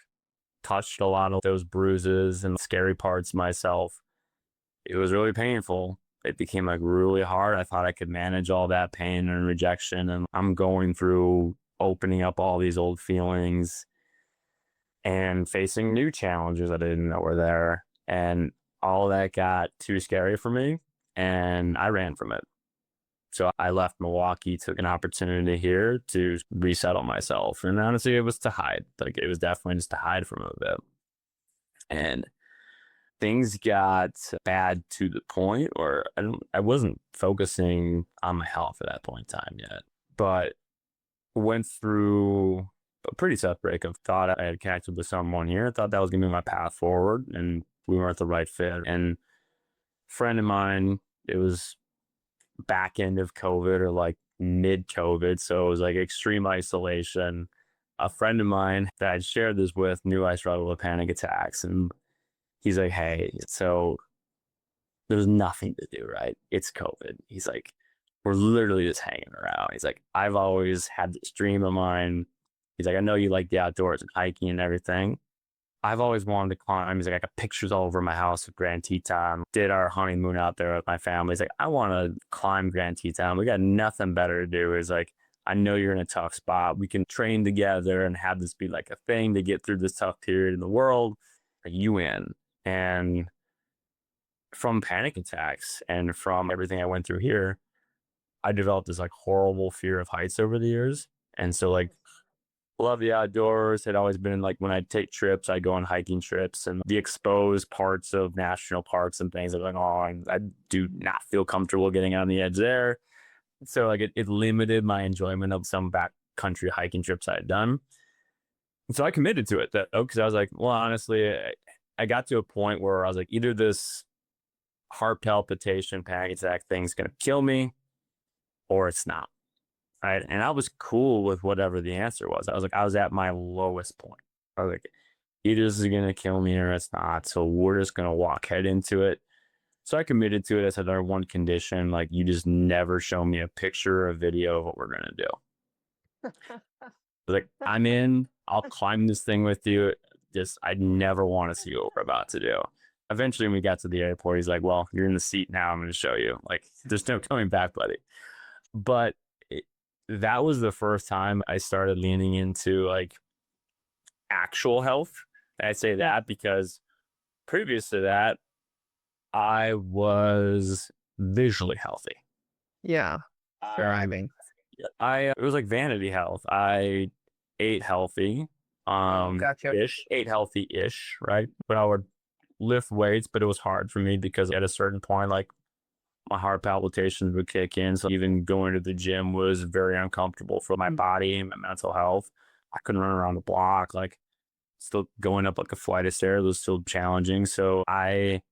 touched a lot of those bruises and scary parts of myself. It was really painful. It became like really hard. I thought I could manage all that pain and rejection. And I'm going through opening up all these old feelings and facing new challenges that I didn't know were there. And all that got too scary for me. And I ran from it. So I left Milwaukee, took an opportunity here to resettle myself. And honestly, it was to hide. Like it was definitely just to hide from it a bit. And things got bad to the point where I wasn't focusing on my health at that point in time yet. But went through a pretty tough breakup. Thought I had connected with someone here. Thought that was gonna be my path forward. And we weren't the right fit. And a friend of mine, it was back end of COVID or like mid COVID. So it was like extreme isolation. A friend of mine that I'd shared this with knew I struggled with panic attacks. And he's like, hey, so there's nothing to do, right? It's COVID. He's like, we're literally just hanging around. He's like, I've always had this dream of mine. He's like, I know you like the outdoors and hiking and everything. I've always wanted to climb. He's like, I got pictures all over my house of Grand Teton. Did our honeymoon out there with my family. He's like, I want to climb Grand Teton. We got nothing better to do. He's like, I know you're in a tough spot. We can train together and have this be like a thing to get through this tough period in the world. Are you in? And from panic attacks and from everything I went through here, I developed this like horrible fear of heights over the years. And so like love the outdoors. Had always been like when I'd take trips, I'd go on hiking trips and the exposed parts of national parks and things. I was like, oh, I do not feel comfortable getting on the edge there. So like it limited my enjoyment of some backcountry hiking trips I had done. And so I committed to it that because I was like, well, honestly, I got to a point where I was like, either this heart palpitation, panic attack thing's gonna kill me, or it's not. Right. And I was cool with whatever the answer was. I was like, I was at my lowest point. I was like, either this is gonna kill me or it's not. So we're just gonna walk head into it. So I committed to it. I said, our one condition, like you just never show me a picture or a video of what we're gonna do. I was like, I'm in, I'll climb this thing with you. I never want to see what we're about to do. Eventually, when we got to the airport, he's like, well, you're in the seat now. I'm going to show you. Like, there's no coming back, buddy. But that was the first time I started leaning into like actual health. And I say that because previous to that, I was visually healthy. Yeah. Thriving. It was like vanity health. I ate healthy, Gotcha. ate healthy-ish, right? But I would lift weights, but it was hard for me because at a certain point, like my heart palpitations would kick in. So even going to the gym was very uncomfortable for my body and my mental health. I couldn't run around the block. Like still going up like a flight of stairs was still challenging. So I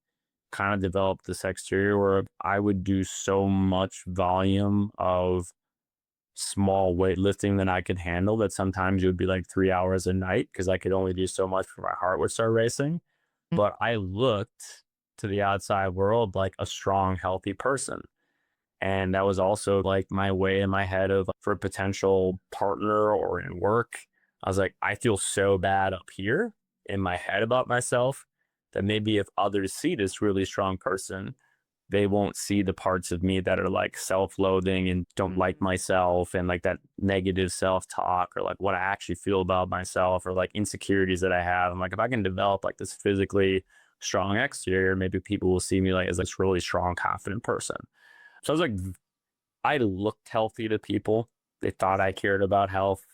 kind of developed this exterior where I would do so much volume of small weightlifting that I could handle that sometimes it would be like 3 hours a night because I could only do so much before my heart would start racing. But I looked to the outside world like a strong, healthy person. And that was also like my way in my head of for a potential partner or in work. I was like, I feel so bad up here in my head about myself that maybe if others see this really strong person, they won't see the parts of me that are like self-loathing and don't like myself and like that negative self-talk or like what I actually feel about myself or like insecurities that I have. I'm like, if I can develop like this physically strong exterior, maybe people will see me like as this really strong, confident person. So I was like, I looked healthy to people. They thought I cared about health.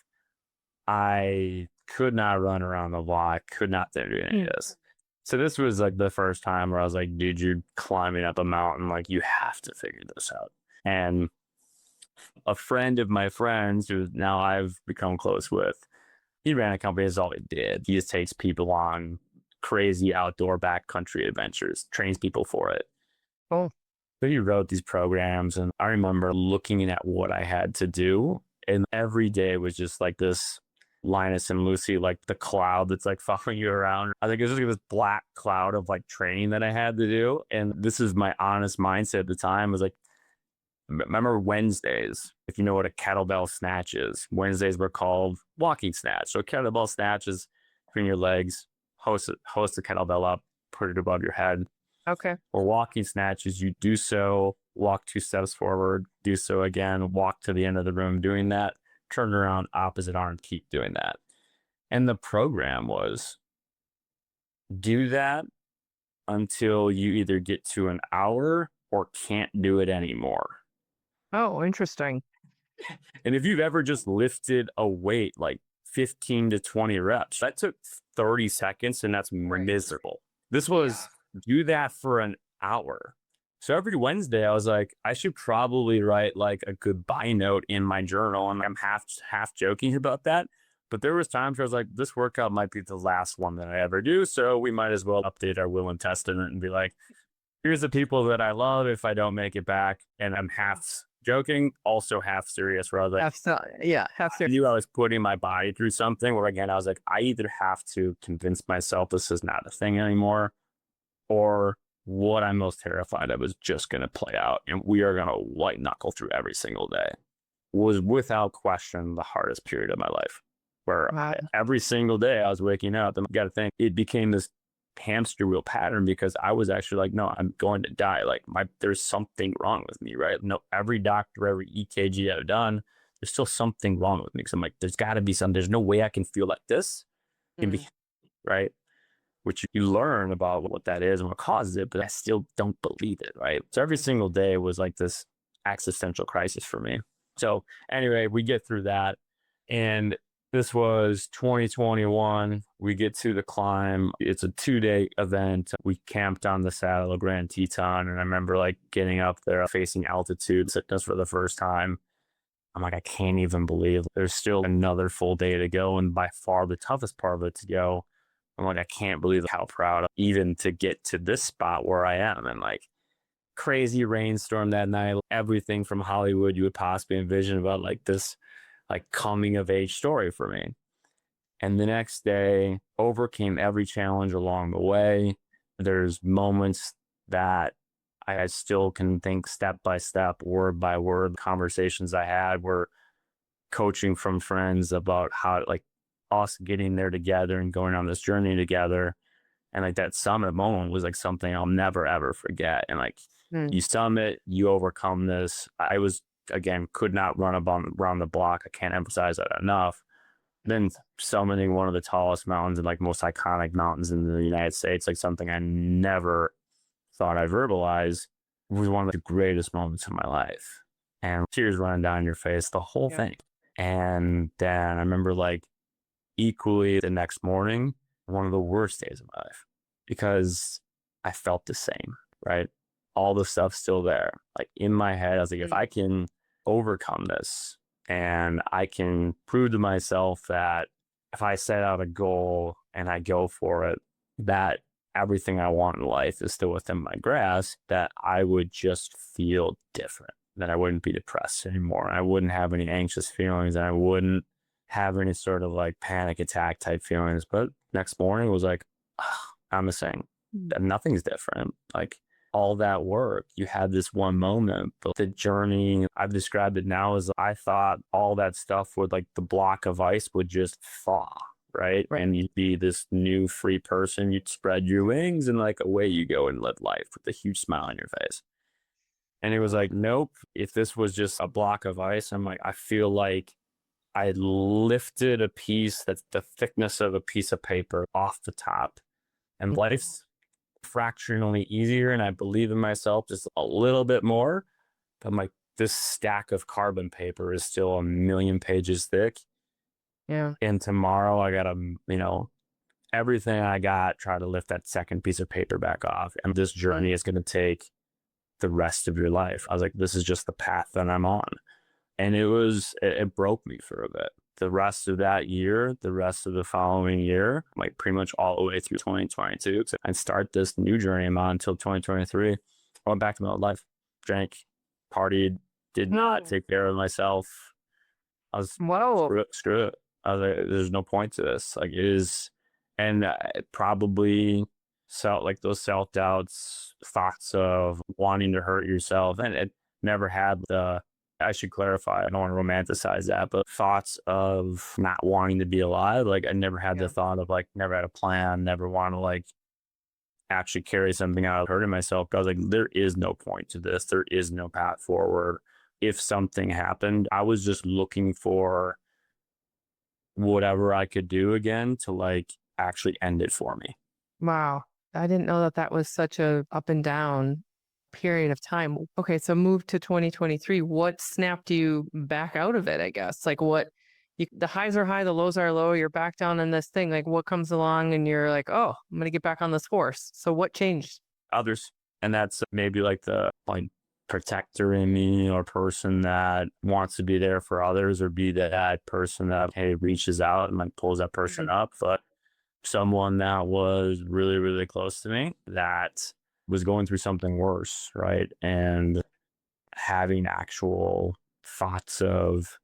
I could not run around the block, could not do any of this. So this was like the first time where I was like, dude, you're climbing up a mountain. Like, you have to figure this out. And a friend of my friends, who now I've become close with, he ran a company. That's all he did. He just takes people on crazy outdoor backcountry adventures, trains people for it. Oh. But he wrote these programs. And I remember looking at what I had to do. And every day was just like this Linus and Lucy, like the cloud that's like following you around. I think it was just like this black cloud of like training that I had to do. And this is my honest mindset at the time was like, remember Wednesdays, if you know what a kettlebell snatch is, Wednesdays were called walking snatch. So kettlebell snatch is between your legs, hoist the kettlebell up, put it above your head. Okay. Or walking snatch is you do so, walk 2 steps forward, do so again, walk to the end of the room doing that, turn around, opposite arm, keep doing that. And the program was do that until you either get to an hour or can't do it anymore. Oh, interesting. And if you've ever just lifted a weight like 15 to 20 reps, that took 30 seconds and that's miserable. This was do that for an hour. So every Wednesday, I was like, I should probably write like a goodbye note in my journal. And I'm half joking about that. But there was times where I was like, this workout might be the last one that I ever do. So we might as well update our will and testament and be like, here's the people that I love if I don't make it back. And I'm half joking, also half serious, where I was like, half I serious. knew I was putting my body through something where again, I was like, I either have to convince myself this is not a thing anymore, or what I'm most terrified of is just going to play out. And we are going to white knuckle through every single day. Was without question the hardest period of my life, where every single day I was waking up and got to think it became this hamster wheel pattern because I was actually like, no, I'm going to die. Like there's something wrong with me, right? No, every doctor, every EKG I've done, there's still something wrong with me. Cause I'm like, there's gotta be something. There's no way I can feel like this. Can be right. Which you learn about what that is and what causes it, but I still don't believe it, right? So every single day was like this existential crisis for me. So anyway, we get through that. And this was 2021. We get to the climb. It's a 2-day event. We camped on the saddle of Grand Teton. And I remember like getting up there facing altitude sickness for the first time. I'm like, I can't even believe there's still another full day to go. And by far the toughest part of it to go. I'm like, I can't believe how proud even to get to this spot where I am. And like crazy rainstorm that night, everything from Hollywood you would possibly envision about like this like coming of age story for me. And the next day overcame every challenge along the way. There's moments that I still can think step by step, word by word, conversations I had were coaching from friends about how like us getting there together and going on this journey together. And like that summit moment was like something I'll never ever forget. And like Mm. you summit, you overcome this. I was, again, could not run around the block. I can't emphasize that enough. Then summiting one of the tallest mountains and like most iconic mountains in the United States, like something I never thought I'd verbalize, was one of the greatest moments of my life. And tears running down your face, the whole Yeah. thing. And then I remember like equally the next morning, one of the worst days of my life, because I felt the same, right? All the stuff still there. Like in my head, I was like, if I can overcome this and I can prove to myself that if I set out a goal and I go for it, that everything I want in life is still within my grasp, that I would just feel different, that I wouldn't be depressed anymore. I wouldn't have any anxious feelings, and I wouldn't have any sort of like panic attack type feelings. But next morning was like, I'm the same. Nothing's different. Like all that work, you had this one moment, but the journey, I've described it now as I thought all that stuff would, like the block of ice would just thaw, right? And you'd be this new free person. You'd spread your wings and like away you go and live life with a huge smile on your face. And it was like, nope, if this was just a block of ice, I'm like, I feel like I lifted a piece that's the thickness of a piece of paper off the top, and life's fractionally easier. And I believe in myself just a little bit more. But I'm like, this stack of carbon paper is still a million pages thick. Yeah. And tomorrow I got to, everything I got, try to lift that second piece of paper back off. And this journey is going to take the rest of your life. I was like, this is just the path that I'm on. And it broke me for a bit. The rest of that year, the rest of the following year, like pretty much all the way through 2022, and start this new journey I'm on until 2023. I went back to my old life, drank, partied, did not take care of myself. I was, screw it. I was like, there's no point to this. Like it is, and it probably felt like those self-doubts, thoughts of wanting to hurt yourself, and it never had I should clarify, I don't want to romanticize that, but thoughts of not wanting to be alive. Like I never had the thought of like, never had a plan, never want to like actually carry something out of hurting myself. I was like, there is no point to this. There is no path forward. If something happened, I was just looking for whatever I could do again to like actually end it for me. Wow. I didn't know that that was such a up and down period of time. Okay, so move to 2023. What snapped you back out of it, I guess? Like the highs are high, the lows are low, you're back down in this thing. Like what comes along and you're like, oh, I'm going to get back on this horse. So what changed? Others. And that's maybe like the like protector in me, or person that wants to be there for others, or be that person that, hey, reaches out and like pulls that person up. But someone that was really, really close to me that was going through something worse, right? And having actual thoughts of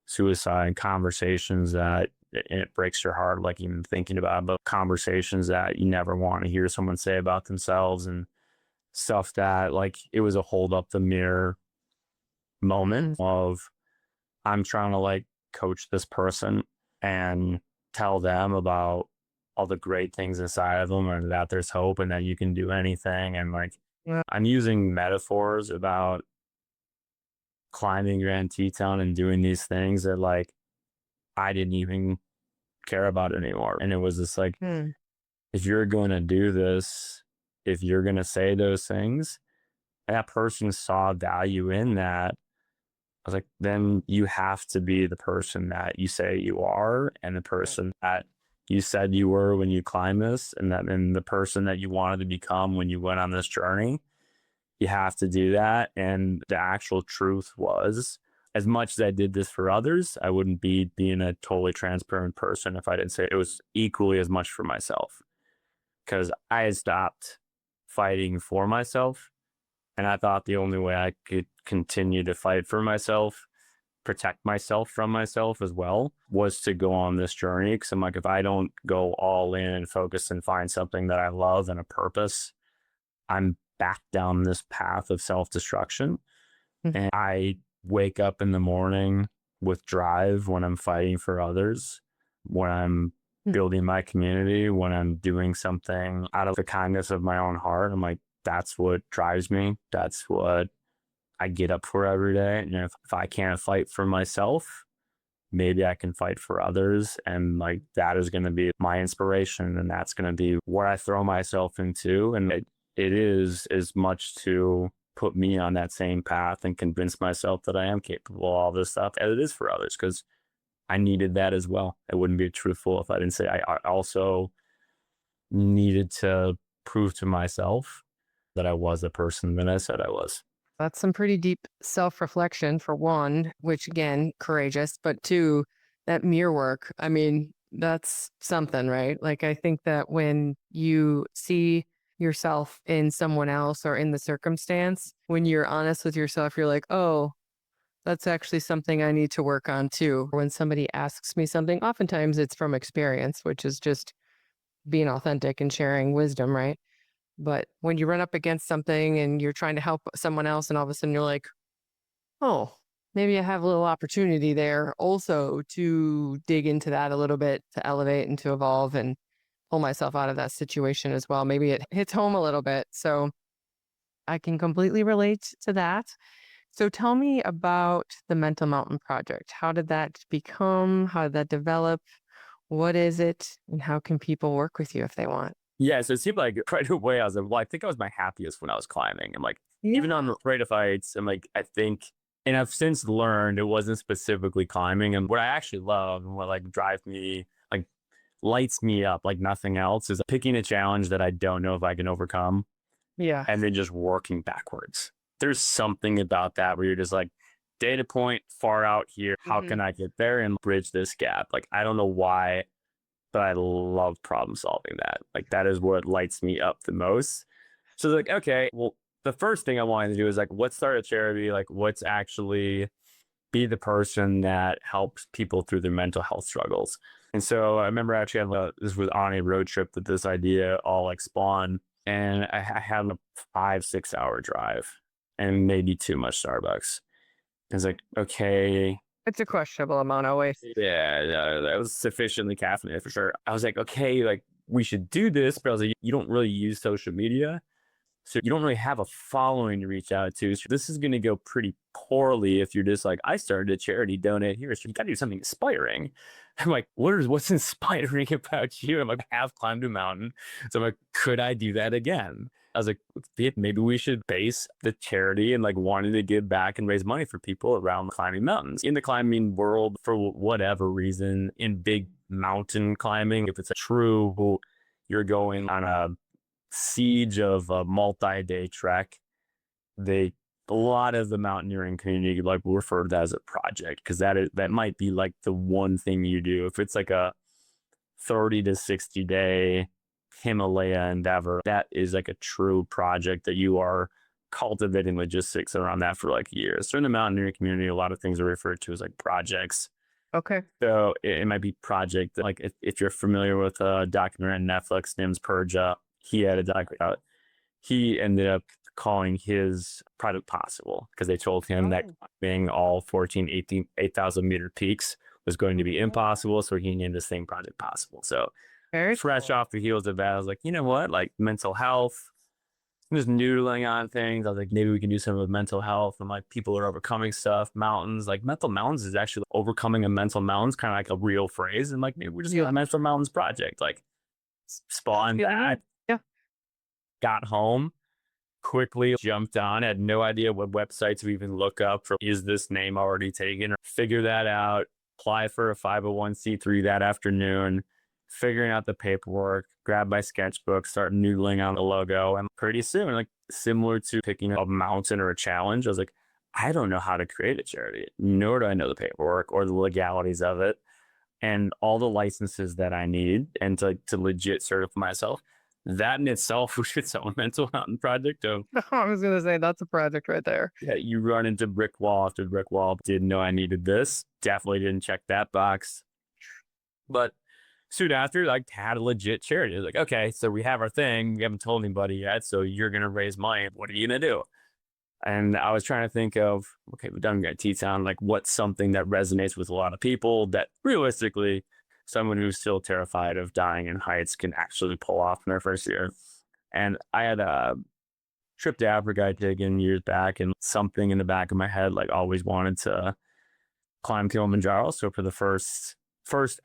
suicide, conversations that, and it breaks your heart, like even thinking about, but conversations that you never want to hear someone say about themselves, and stuff that like it was a hold up the mirror moment of, I'm trying to like coach this person and tell them about all the great things inside of them, and that there's hope and that you can do anything. And like, I'm using metaphors about climbing Grand Teton and doing these things that like I didn't even care about anymore. And it was just like, if you're going to do this, if you're going to say those things, that person saw value in that. I was like, then you have to be the person that you say you are, and the person that you said you were when you climbed this, and the person that you wanted to become when you went on this journey. You have to do that. And the actual truth was, as much as I did this for others, I wouldn't be being a totally transparent person if I didn't say it was equally as much for myself, because I had stopped fighting for myself. And I thought the only way I could continue to fight for myself, protect myself from myself as well, was to go on this journey. Because I'm like, if I don't go all in and focus and find something that I love and a purpose, I'm back down this path of self-destruction. And I wake up in the morning with drive when I'm fighting for others. when I'm Hmm. building my community, when I'm doing something out of the kindness of my own heart. I'm like, that's what drives me. That's what I get up for every day. And if I can't fight for myself, maybe I can fight for others. And like that is going to be my inspiration. And that's going to be what I throw myself into. And it is as much to put me on that same path and convince myself that I am capable of all this stuff as it is for others. Because I needed that as well. I wouldn't be truthful if I didn't say I also needed to prove to myself that I was the person that I said I was. That's some pretty deep self-reflection for one, which again, courageous, but two, that mirror work. I mean, that's something, right? Like, I think that when you see yourself in someone else or in the circumstance, when you're honest with yourself, you're like, oh, that's actually something I need to work on too. When somebody asks me something, oftentimes it's from experience, which is just being authentic and sharing wisdom, right? But when you run up against something and you're trying to help someone else, and all of a sudden you're like, oh, maybe I have a little opportunity there also to dig into that a little bit, to elevate and to evolve and pull myself out of that situation as well. Maybe it hits home a little bit. So I can completely relate to that. So tell me about the Mental Mountain Project. How did that become? How did that develop? What is it? And how can people work with you if they want? Yeah, so it seemed like right away I was like, well, I think I was my happiest when I was climbing. I'm like, even on Yeah. the Parade of Heights, I'm like, I think, and I've since learned it wasn't specifically climbing. And what I actually love and what like drives me, like lights me up like nothing else is picking a challenge that I don't know if I can overcome Yeah. and then just working backwards. There's something about that where you're just like, data point far out here. How Hmm. can I get there and bridge this gap? Like, I don't know why, but I love problem solving that. Like that is what lights me up the most. So like, okay, well, the first thing I wanted to do is like, let's start a charity. Like, what's actually be the person that helps people through their mental health struggles. And so I remember actually this was on a road trip that this idea all like spawned, and I had a 5-6 hour drive and maybe too much Starbucks. It's like, okay, It's a questionable amount always. yeah, that was sufficiently caffeinated for sure. I was like, okay, like we should do this, but I was like, you don't really use social media. So you don't really have a following to reach out to. So this is going to go pretty poorly if you're just like, I started a charity, donate here. So you got to do something inspiring. I'm like, what's inspiring about you? I'm like, I have climbed a mountain. So I'm like, could I do that again? I was like, maybe we should base the charity and like wanting to give back and raise money for people around climbing mountains. In the climbing world, for whatever reason, in big mountain climbing, if it's a true, you're going on a siege of a multi-day trek, they a lot of the mountaineering community like will refer to that as a project because that might be like the one thing you do. If it's like a 30 to 60 day Himalaya endeavor, that is like a true project that you are cultivating logistics around that for like years. So in the mountaineering community, a lot of things are referred to as like projects. Okay. So it might be project like if you're familiar with a documentary on Netflix, name's Purja, he had a documentary. He ended up calling his project possible because they told him that Oh, climbing all 8,000 meter peaks was going to be impossible. So he named this thing Project Possible. So very fresh cool. off the heels of that, I was like, you know what? Like mental health, I'm just noodling on things. I was like, maybe we can do something with mental health. And like people are overcoming stuff, mountains, like mental mountains is actually overcoming a mental mountains, kind of like a real phrase. And like, maybe we're just Yeah. a mental mountains project, like spawned Feeling that, good. Yeah. got home, quickly jumped on, had no idea what websites to even look up for, is this name already taken, or figure that out, apply for a 501c3 that afternoon, figuring out the paperwork, grab my sketchbook, start noodling on the logo. And pretty soon, like similar to picking a mountain or a challenge, I was like, I don't know how to create a charity, nor do I know the paperwork or the legalities of it and all the licenses that I need and to legit certify myself. That in itself was its own mental mountain project of, I was gonna say that's a project right there. yeah, you run into brick wall after brick wall. Didn't know I needed this. Definitely didn't check that box. But soon after, like, had a legit charity. It was like, okay, so we have our thing. We haven't told anybody yet. So you're going to raise money. What are you going to do? And I was trying to think of, okay, we've done Grand Teton, like what's something that resonates with a lot of people that realistically someone who's still terrified of dying in heights can actually pull off in their first year. And I had a trip to Africa I'd taken years back, and something in the back of my head, like, always wanted to climb Kilimanjaro. So for the first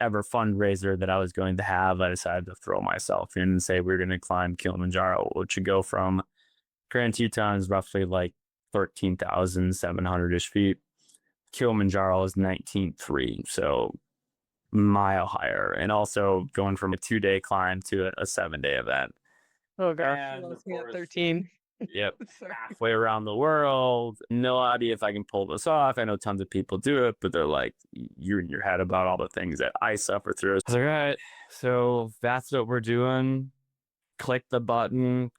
ever fundraiser that I was going to have, I decided to throw myself in and say we're going to climb Kilimanjaro, which would go from Grand Teton is roughly like 13,700-ish feet. Kilimanjaro is 19,300, so mile higher, and also going from a 2-day climb to a 7-day event. Oh gosh, And you of lost me at course, 13. yep, Sorry. halfway around the world. No idea if I can pull this off. I know tons of people do it, but they're like, you're in your head about all the things that I suffer through. I was like, all right, so that's what we're doing. Click the button,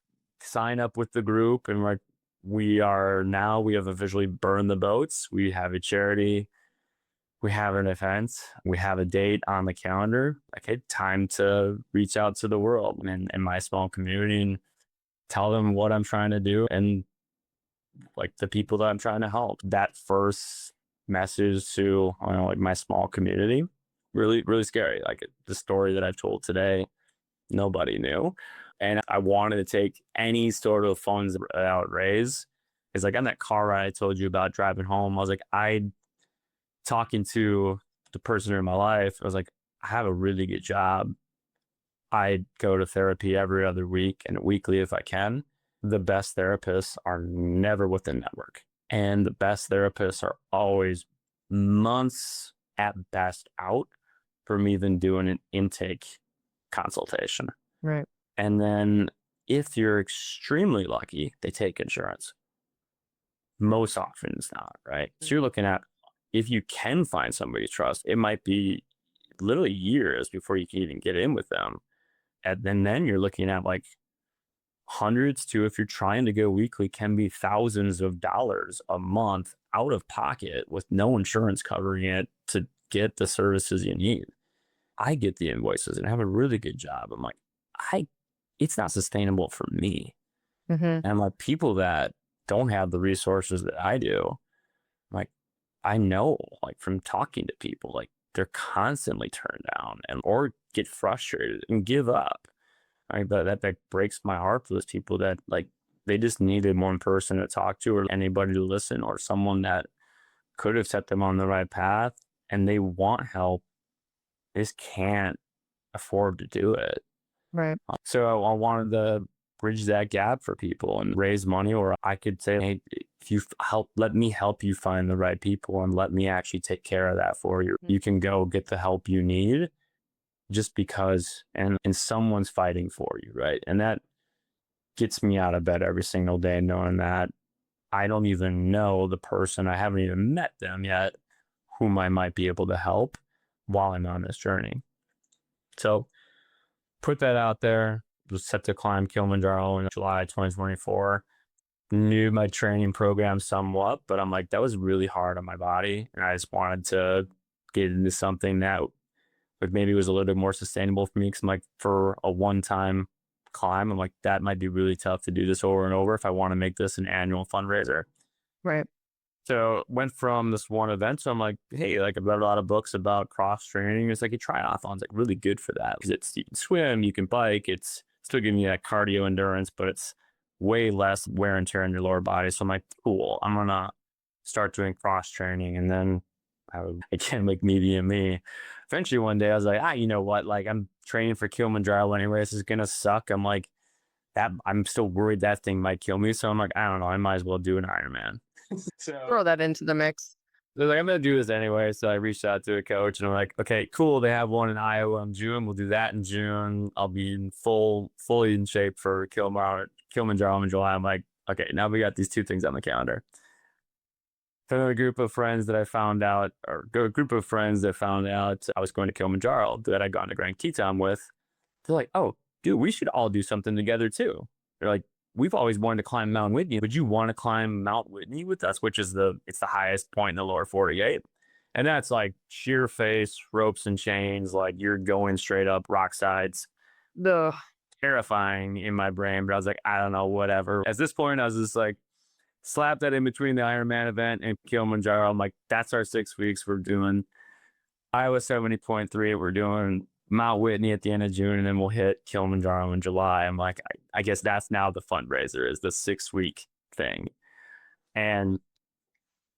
sign up with the group, and we have officially burned the boats. We have a charity. We have an event. We have a date on the calendar. Okay, time to reach out to the world and my small community and tell them what I'm trying to do and like the people that I'm trying to help. That first message to like my small community, really, really scary. Like the story that I've told today, nobody knew. And I wanted to take any sort of funds that I would raise. It's like on that car ride I told you about driving home, I was like, talking to the person in my life, I was like, I have a really good job. I go to therapy every other week and weekly if I can. The best therapists are never with the network. And the best therapists are always months at best out from even doing an intake consultation. Right. And then if you're extremely lucky, they take insurance. Most often it's not, right? So you're looking at, if you can find somebody to trust, it might be literally years before you can even get in with them. And then you're looking at like hundreds to, if you're trying to go weekly, can be thousands of dollars a month out of pocket with no insurance covering it to get the services you need. I get the invoices and I have a really good job. I'm like, it's not sustainable for me. Mm-hmm. And like people that don't have the resources that I do, like I know like from talking to people, like they're constantly turned down and or get frustrated and give up. Like that breaks my heart for those people that like they just needed one person to talk to or anybody to listen or someone that could have set them on the right path, and they want help. They just can't afford to do it. Right. So I wanted to bridge that gap for people and raise money, or I could say, hey, if you let me help you find the right people and let me actually take care of that for you. You can go get the help you need just because, and someone's fighting for you, right? And that gets me out of bed every single day, knowing that I don't even know the person, I haven't even met them yet, whom I might be able to help while I'm on this journey. So put that out there. Was set to climb Kilimanjaro in July 2024. Knew my training program somewhat, but I'm like, that was really hard on my body. And I just wanted to get into something that maybe was a little bit more sustainable for me. Cause I'm like, for a one-time climb, I'm like, that might be really tough to do this over and over if I want to make this an annual fundraiser. Right. So went from this one event. So I'm like, hey, like I've read a lot of books about cross training. It's like a triathlon's like really good for that because you can swim, you can bike. It's still giving you that cardio endurance, but it's way less wear and tear on your lower body. So I'm like, cool, I'm gonna start doing cross training. And then again, like me being me, eventually one day I was like, you know what? Like I'm training for Kilimanjaro anyway. This is gonna suck. I'm like, that I'm still worried that thing might kill me. So I'm like, I don't know. I might as well do an Ironman. So Throw that into the mix. they're like, I'm going to do this anyway. So I reached out to a coach and I'm like, okay, cool. They have one in Iowa in June. We'll do that in June. I'll be fully in shape for Kilimanjaro in July. I'm like, okay, now we got these two things on the calendar. Another group of friends that I found out, or a group of friends that found out I was going to Kilimanjaro that I'd gone to Grand Teton with, they're like, oh, dude, we should all do something together too. They're like, we've always wanted to climb Mount Whitney. Would you want to climb Mount Whitney with us? Which is it's the highest point in the lower 48. And that's like sheer face, ropes and chains. Like you're going straight up rock sides. Ugh. Terrifying in my brain, but I was like, I don't know, whatever. At this point, I was just like, slap that in between the Ironman event and Kilimanjaro. I'm like, that's our 6 weeks we're doing. Iowa 70.3. We're doing Mount Whitney at the end of June, and then we'll hit Kilimanjaro in July. I'm like, I guess that's now the fundraiser, is the 6-week thing. And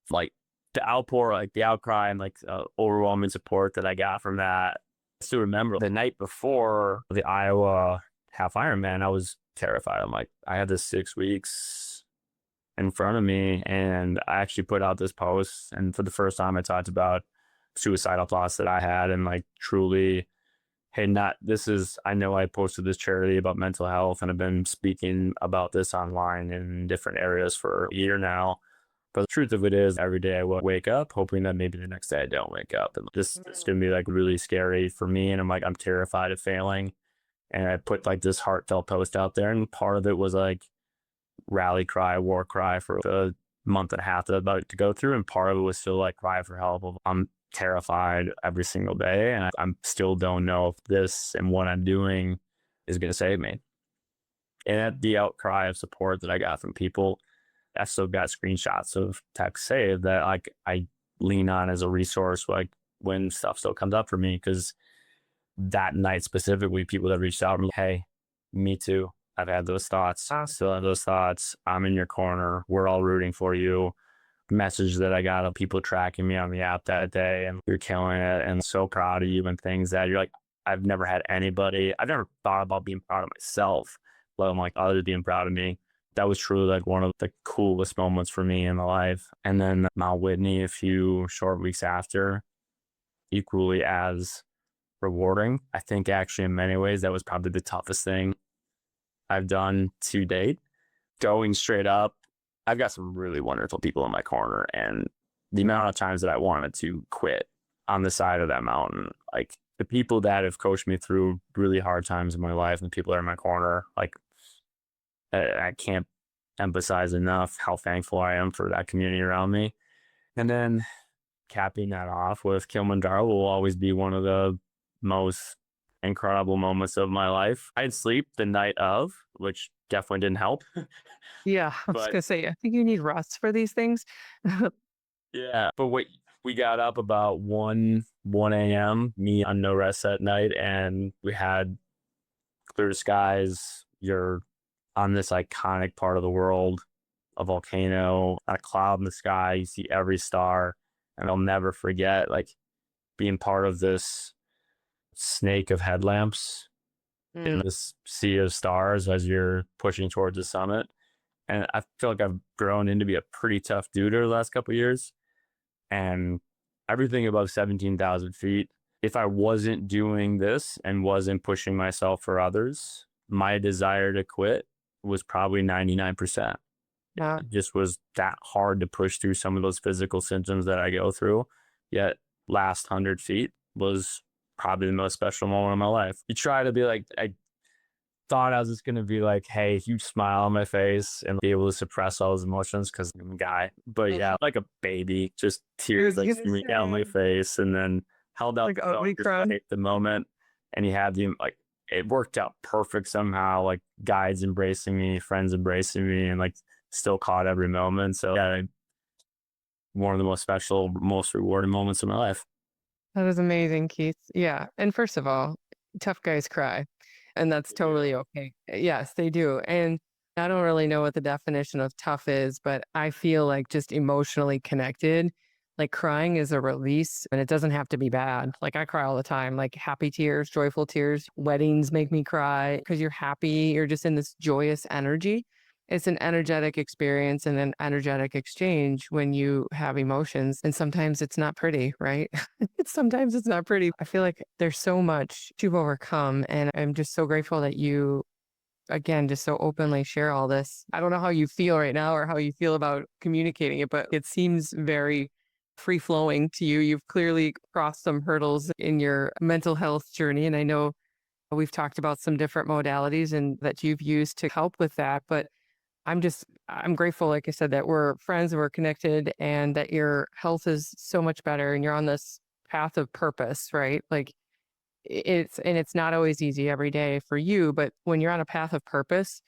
like the outpour, like the outcry and like overwhelming support that I got from that. I still remember the night before the Iowa half Ironman, I was terrified. I'm like, I had this 6 weeks in front of me, and I actually put out this post, and for the first time I talked about suicidal thoughts that I had, and like truly, hey, I know I posted this charity about mental health, and I've been speaking about this online in different areas for a year now. But the truth of it is, every day I will wake up hoping that maybe the next day I don't wake up. And this is going to be like really scary for me. And I'm terrified of failing. And I put like this heartfelt post out there. And part of it was like rally cry, war cry for the month and a half that I'm about to go through. And part of it was still like cry for help. I'm terrified every single day. And I still don't know if this and what I'm doing is going to save me. And at the outcry of support that I got from people, I still got screenshots of text saved that like I lean on as a resource, like when stuff still comes up for me. Because that night specifically, people that reached out to me, hey, me too. I've had those thoughts. I still have those thoughts. I'm in your corner. We're all rooting for you. Message that I got of people tracking me on the app that day, and you're killing it, and so proud of you, and things that you're like, I've never thought about being proud of myself, let alone like others being proud of me. That was truly like one of the coolest moments for me in my life. And then Mount Whitney, a few short weeks after, equally as rewarding. I think actually in many ways, that was probably the toughest thing I've done to date. Going straight up, I've got some really wonderful people in my corner, and the amount of times that I wanted to quit on the side of that mountain, like the people that have coached me through really hard times in my life and the people that are in my corner, like I can't emphasize enough how thankful I am for that community around me. And then capping that off with Kilimanjaro will always be one of the most incredible moments of my life. I had sleep the night of, which definitely didn't help. Yeah, I was But gonna say, I think you need rest for these things. yeah, but we got up about 1 a.m., me on no rest that night, and we had clear skies. You're on this iconic part of the world, a volcano, a cloud in the sky. You see every star. And I'll never forget like being part of this snake of headlamps in this sea of stars as you're pushing towards the summit. And I feel like I've grown into be a pretty tough dude over the last couple of years. And everything above 17,000 feet, if I wasn't doing this and wasn't pushing myself for others, my desire to quit was probably 99%. Yeah. It just was that hard to push through some of those physical symptoms that I go through. Yet last 100 feet was probably the most special moment of my life. You try to be like, I thought I was just going to be like, hey, huge smile on my face and be able to suppress all those emotions because I'm a guy. But yeah, like a baby, just tears like streaming down my face, and then held out Like ugly crying. the moment. And you had the like, it worked out perfect somehow, like guides embracing me, friends embracing me, and like still caught every moment. So yeah, one of the most special, most rewarding moments of my life. That was amazing, Keith. Yeah. And first of all, tough guys cry, and that's totally okay. Yes, they do. And I don't really know what the definition of tough is, but I feel like just emotionally connected. Like crying is a release, and it doesn't have to be bad. Like I cry all the time, like happy tears, joyful tears. Weddings make me cry because you're happy. You're just in this joyous energy. It's an energetic experience and an energetic exchange when you have emotions. And sometimes it's not pretty, right? Sometimes it's not pretty. I feel like there's so much to overcome. And I'm just so grateful that you, again, just so openly share all this. I don't know how you feel right now or how you feel about communicating it, but it seems very free flowing to you. You've clearly crossed some hurdles in your mental health journey. And I know we've talked about some different modalities and that you've used to help with that. But I'm grateful, like I said, that we're friends and we're connected and that your health is so much better and you're on this path of purpose, right? Like it's not always easy every day for you, but when you're on a path of purpose,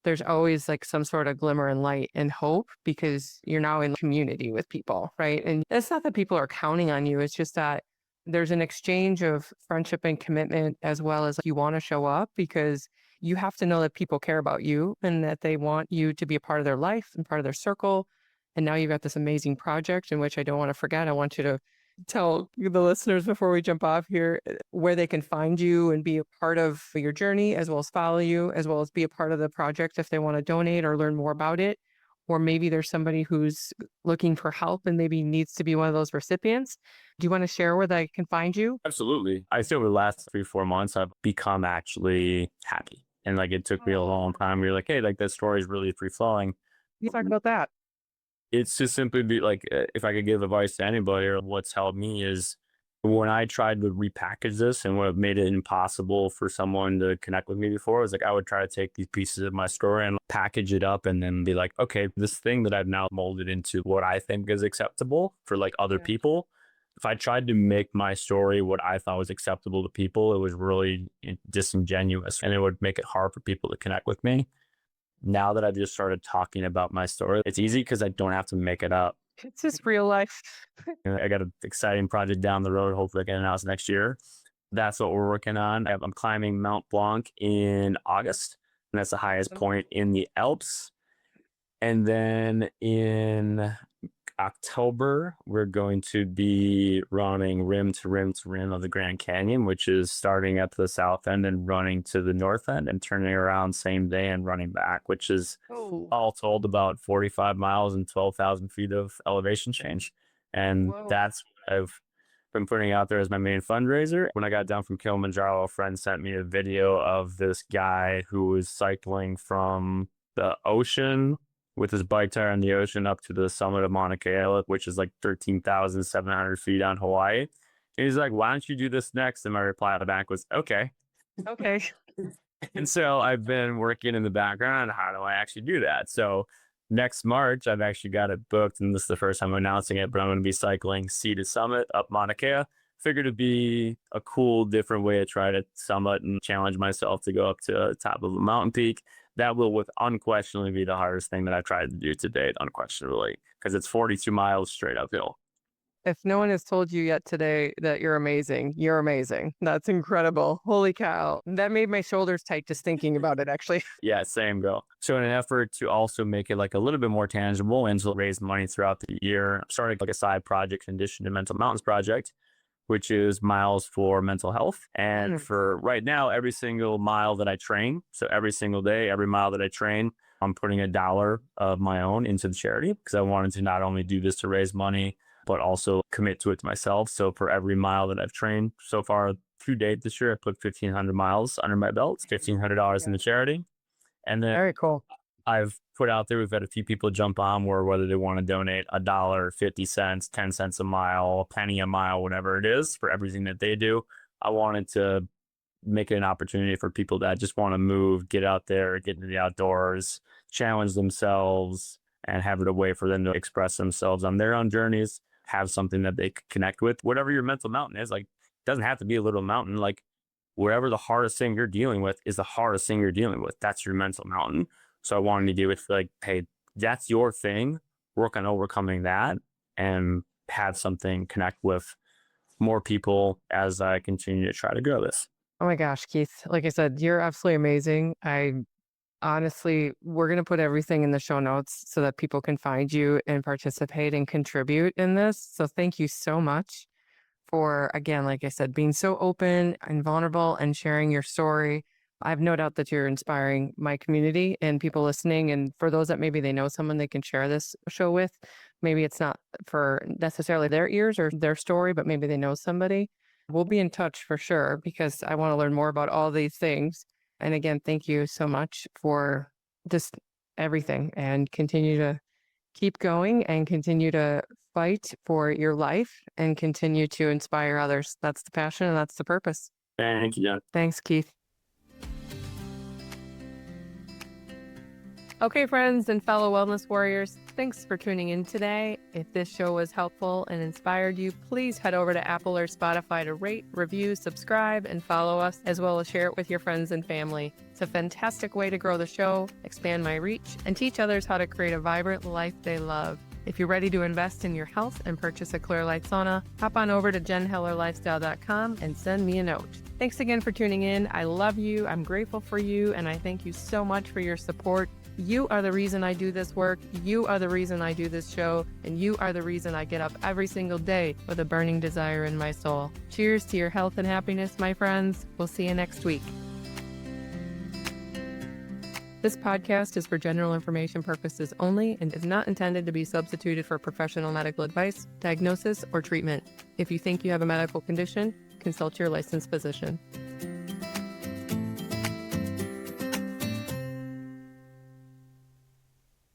there's always like some sort of glimmer and light and hope because you're now in community with people, right? And it's not that people are counting on you. It's just that there's an exchange of friendship and commitment, as well as you want to show up because you have to know that people care about you and that they want you to be a part of their life and part of their circle. And now you've got this amazing project in which I don't want to forget. I want you to tell the listeners before we jump off here where they can find you and be a part of your journey, as well as follow you, as well as be a part of the project if they want to donate or learn more about it. Or maybe there's somebody who's looking for help and maybe needs to be one of those recipients. Do you want to share where they can find you? Absolutely. I say over the last 3-4 months, I've become actually happy. And like it took me a long time. You're like, hey, like that story is really free flowing. You talk about that. It's just simply be like, if I could give advice to anybody, or what's helped me is when I tried to repackage this and what made it impossible for someone to connect with me before, was like I would try to take these pieces of my story and package it up and then be like, okay, this thing that I've now molded into what I think is acceptable for like other people. If I tried to make my story what I thought was acceptable to people, it was really disingenuous and it would make it hard for people to connect with me. Now that I've just started talking about my story, it's easy because I don't have to make it up. It's just real life. I got an exciting project down the road. Hopefully I can announce next year. That's what we're working on. I'm climbing Mount Blanc in August, and that's the highest point in the Alps. And then in October, we're going to be running rim to rim to rim of the Grand Canyon, which is starting at the south end and running to the north end and turning around same day and running back, which is all told about 45 miles and 12,000 feet of elevation change. And that's what I've been putting out there as my main fundraiser. When I got down from Kilimanjaro, a friend sent me a video of this guy who was cycling from the ocean with his bike tire in the ocean up to the summit of Mauna Kea, which is like 13,700 feet on Hawaii. And he's like, why don't you do this next? And my reply back was, okay. Okay. And so I've been working in the background on how do I actually do that? So next March, I've actually got it booked, and this is the first time I'm announcing it, but I'm going to be cycling sea to summit up Mauna Kea. Figured it'd be a cool, different way to try to summit and challenge myself to go up to the top of a mountain peak. That will with unquestionably be the hardest thing that I've tried to do to date, unquestionably, because it's 42 miles straight uphill. If no one has told you yet today that you're amazing, you're amazing. That's incredible. Holy cow. That made my shoulders tight just thinking about it, actually. Yeah, same go. So in an effort to also make it like a little bit more tangible and to raise money throughout the year, I'm starting like a side project in addition to Mental Mountains Project, which is miles for mental health. And for right now, every single mile that I train, so every single day, every mile that I train, I'm putting $1 of my own into the charity because I wanted to not only do this to raise money, but also commit to it to myself. So for every mile that I've trained so far to date this year, I put 1,500 miles under my belt, $1,500 in the charity. And then Very cool. I've put out there, we've had a few people jump on whether they want to donate $1, 50 cents, 10 cents a mile, a penny a mile, whatever it is for everything that they do. I wanted to make it an opportunity for people that just want to move, get out there, get into the outdoors, challenge themselves, and have it a way for them to express themselves on their own journeys, have something that they connect with. Whatever your mental mountain is, like, it doesn't have to be a little mountain. Like, wherever the hardest thing you're dealing with is the hardest thing you're dealing with. That's your mental mountain. So I wanted to do it for like, hey, that's your thing. Work on overcoming that and have something connect with more people as I continue to try to grow this. Oh my gosh, Keith. Like I said, you're absolutely amazing. Honestly, we're going to put everything in the show notes so that people can find you and participate and contribute in this. So thank you so much for, again, like I said, being so open and vulnerable and sharing your story. I have no doubt that you're inspiring my community and people listening. And for those that maybe they know someone they can share this show with, maybe it's not for necessarily their ears or their story, but maybe they know somebody. We'll be in touch for sure because I want to learn more about all these things. And again, thank you so much for just everything, and continue to keep going and continue to fight for your life and continue to inspire others. That's the passion and that's the purpose. Thank you, Jen. Thanks, Keith. Okay, friends and fellow wellness warriors, thanks for tuning in today. If this show was helpful and inspired you, please head over to Apple or Spotify to rate, review, subscribe, and follow us, as well as share it with your friends and family. It's a fantastic way to grow the show, expand my reach, and teach others how to create a vibrant life they love. If you're ready to invest in your health and purchase a Clear Light sauna, hop on over to jenhellerlifestyle.com and send me a note. Thanks again for tuning in. I love you. I'm grateful for you. And I thank you so much for your support. You are the reason I do this work. You are the reason I do this show. And you are the reason I get up every single day with a burning desire in my soul. Cheers to your health and happiness, my friends. We'll see you next week. This podcast is for general information purposes only and is not intended to be substituted for professional medical advice, diagnosis, or treatment. If you think you have a medical condition, consult your licensed physician.